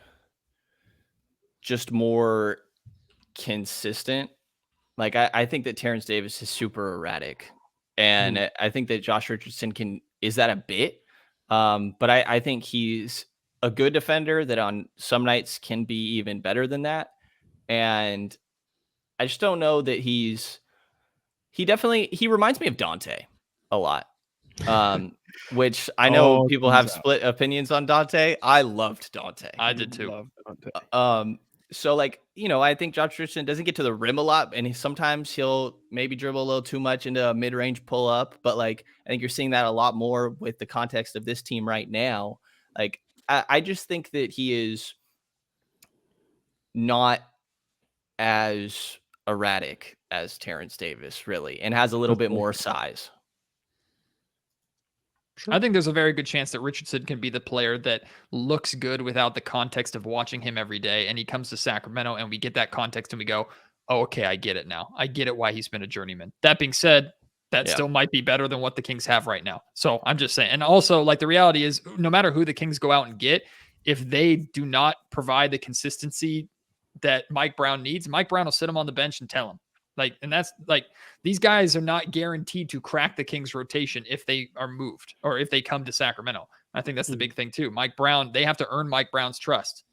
just more consistent. Like I think that Terrence Davis is super erratic, and I think that Josh Richardson is that a bit. But I think he's a good defender that on some nights can be even better than that. And I just don't know that he reminds me of Dante a lot. Which I know people have split opinions on Dante. I loved Dante. I did too. So like, I think Josh Richardson doesn't get to the rim a lot, and sometimes he'll maybe dribble a little too much into a mid-range pull up. But like, I think you're seeing that a lot more with the context of this team right now. Like, I just think that he is not as erratic as Terrence Davis, really, and has a little bit more size. Sure. I think there's a very good chance that Richardson can be the player that looks good without the context of watching him every day. And he comes to Sacramento and we get that context and we go, oh, okay, I get it now. I get it why he's been a journeyman. That being said, that still might be better than what the Kings have right now. So I'm just saying. And also, like, the reality is no matter who the Kings go out and get, if they do not provide the consistency that Mike Brown needs, Mike Brown will sit him on the bench and tell him. And that's these guys are not guaranteed to crack the Kings rotation if they are moved or if they come to Sacramento. I think that's the big thing too. Mike Brown, they have to earn Mike Brown's trust.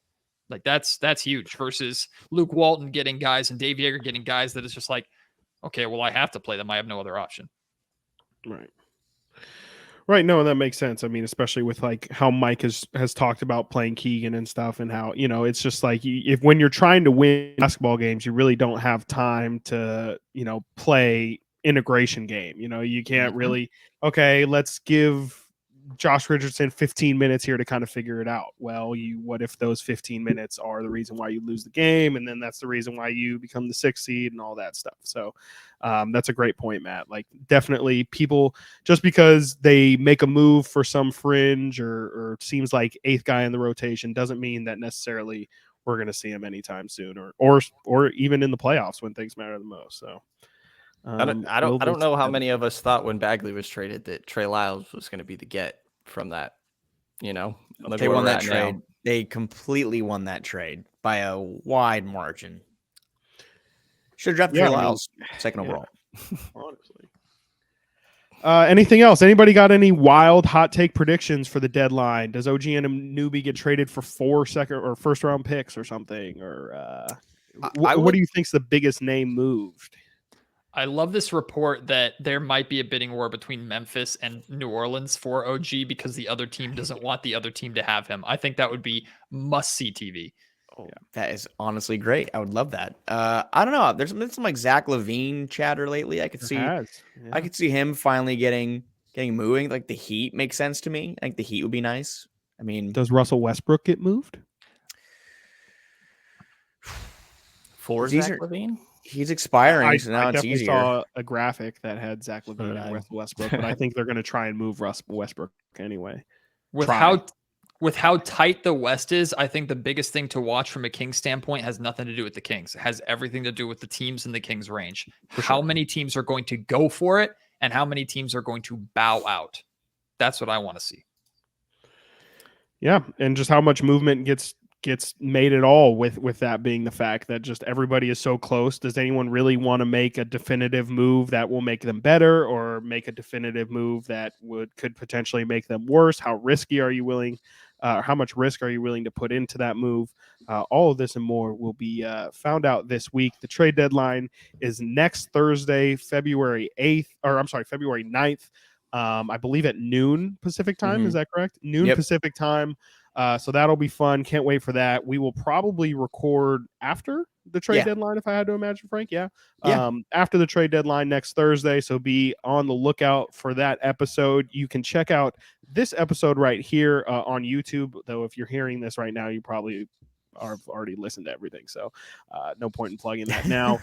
That's huge versus Luke Walton getting guys and Dave Yeager getting guys that is just like, okay, well, I have to play them. I have no other option. Right. No, that makes sense. I mean, especially with how Mike has talked about playing Keegan and stuff, and how, it's just when you're trying to win basketball games, you really don't have time to, play integration game. You can't really, okay, let's give Josh Richardson 15 minutes here to kind of figure it out. Well, what if those 15 minutes are the reason why you lose the game, and then that's the reason why you become the 6th seed and all that stuff. So that's a great point, Matt. Definitely people, just because they make a move for some fringe or seems like 8th guy in the rotation, doesn't mean that necessarily we're going to see him anytime soon, or even in the playoffs when things matter the most. So I don't know how many of us thought when Bagley was traded that Trey Lyles was going to be the get from that. They won that trade. They completely won that trade by a wide margin. Should have drafted Trey Lyles second overall. Honestly. Anything else? Anybody got any wild hot take predictions for the deadline? Does OG Anunoby get traded for 4 second or first round picks or something? Or what do you think's the biggest name moved? I love this report that there might be a bidding war between Memphis and New Orleans for OG because the other team doesn't want the other team to have him. I think that would be must-see TV. Oh, yeah. That is honestly great. I would love that. I don't know. There's been some Zach LaVine chatter lately. I could see him finally getting moving. The Heat makes sense to me. I think the Heat would be nice. I mean, does Russell Westbrook get moved? For Zach LaVine? He's expiring, so now it's easier. I saw a graphic that had Zach LaVine and Russell Westbrook, but I think they're going to try and move Russell Westbrook anyway. With how tight the West is, I think the biggest thing to watch from a Kings standpoint has nothing to do with the Kings. It has everything to do with the teams in the Kings range. How many teams are going to go for it, and how many teams are going to bow out? That's what I want to see. Yeah, and just how much movement gets made at all with that being the fact that just everybody is so close. Does anyone really want to make a definitive move that will make them better, or make a definitive move that could potentially make them worse? How risky are you willing? How much risk are you willing to put into that move? All of this and more will be found out this week. The trade deadline is next Thursday, February 9th. I believe at noon Pacific time. Mm-hmm. Is that correct? Noon Pacific time. So that'll be fun. Can't wait for that. We will probably record after the trade deadline, if I had to imagine, Frank. Yeah. After the trade deadline next Thursday. So be on the lookout for that episode. You can check out this episode right here on YouTube. Though if you're hearing this right now, you probably have already listened to everything. So no point in plugging that now.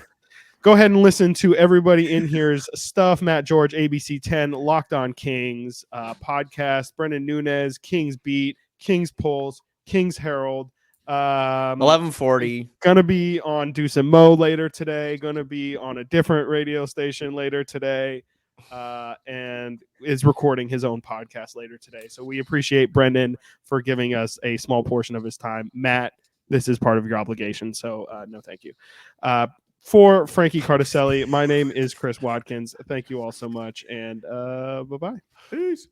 Go ahead and listen to everybody in here's stuff. Matt George, ABC 10, Locked On Kings podcast. Brenden Nunes, Kings Beat, Kings Pulse, Kings Herald. 1140. Gonna be on Deuce and Mo later today. Gonna be on a different radio station later today. And is recording his own podcast later today. So we appreciate Brenden for giving us a small portion of his time. Matt, this is part of your obligation. So no, thank you. For Frankie Cartoscelli, my name is Chris Watkins. Thank you all so much. And bye-bye. Peace.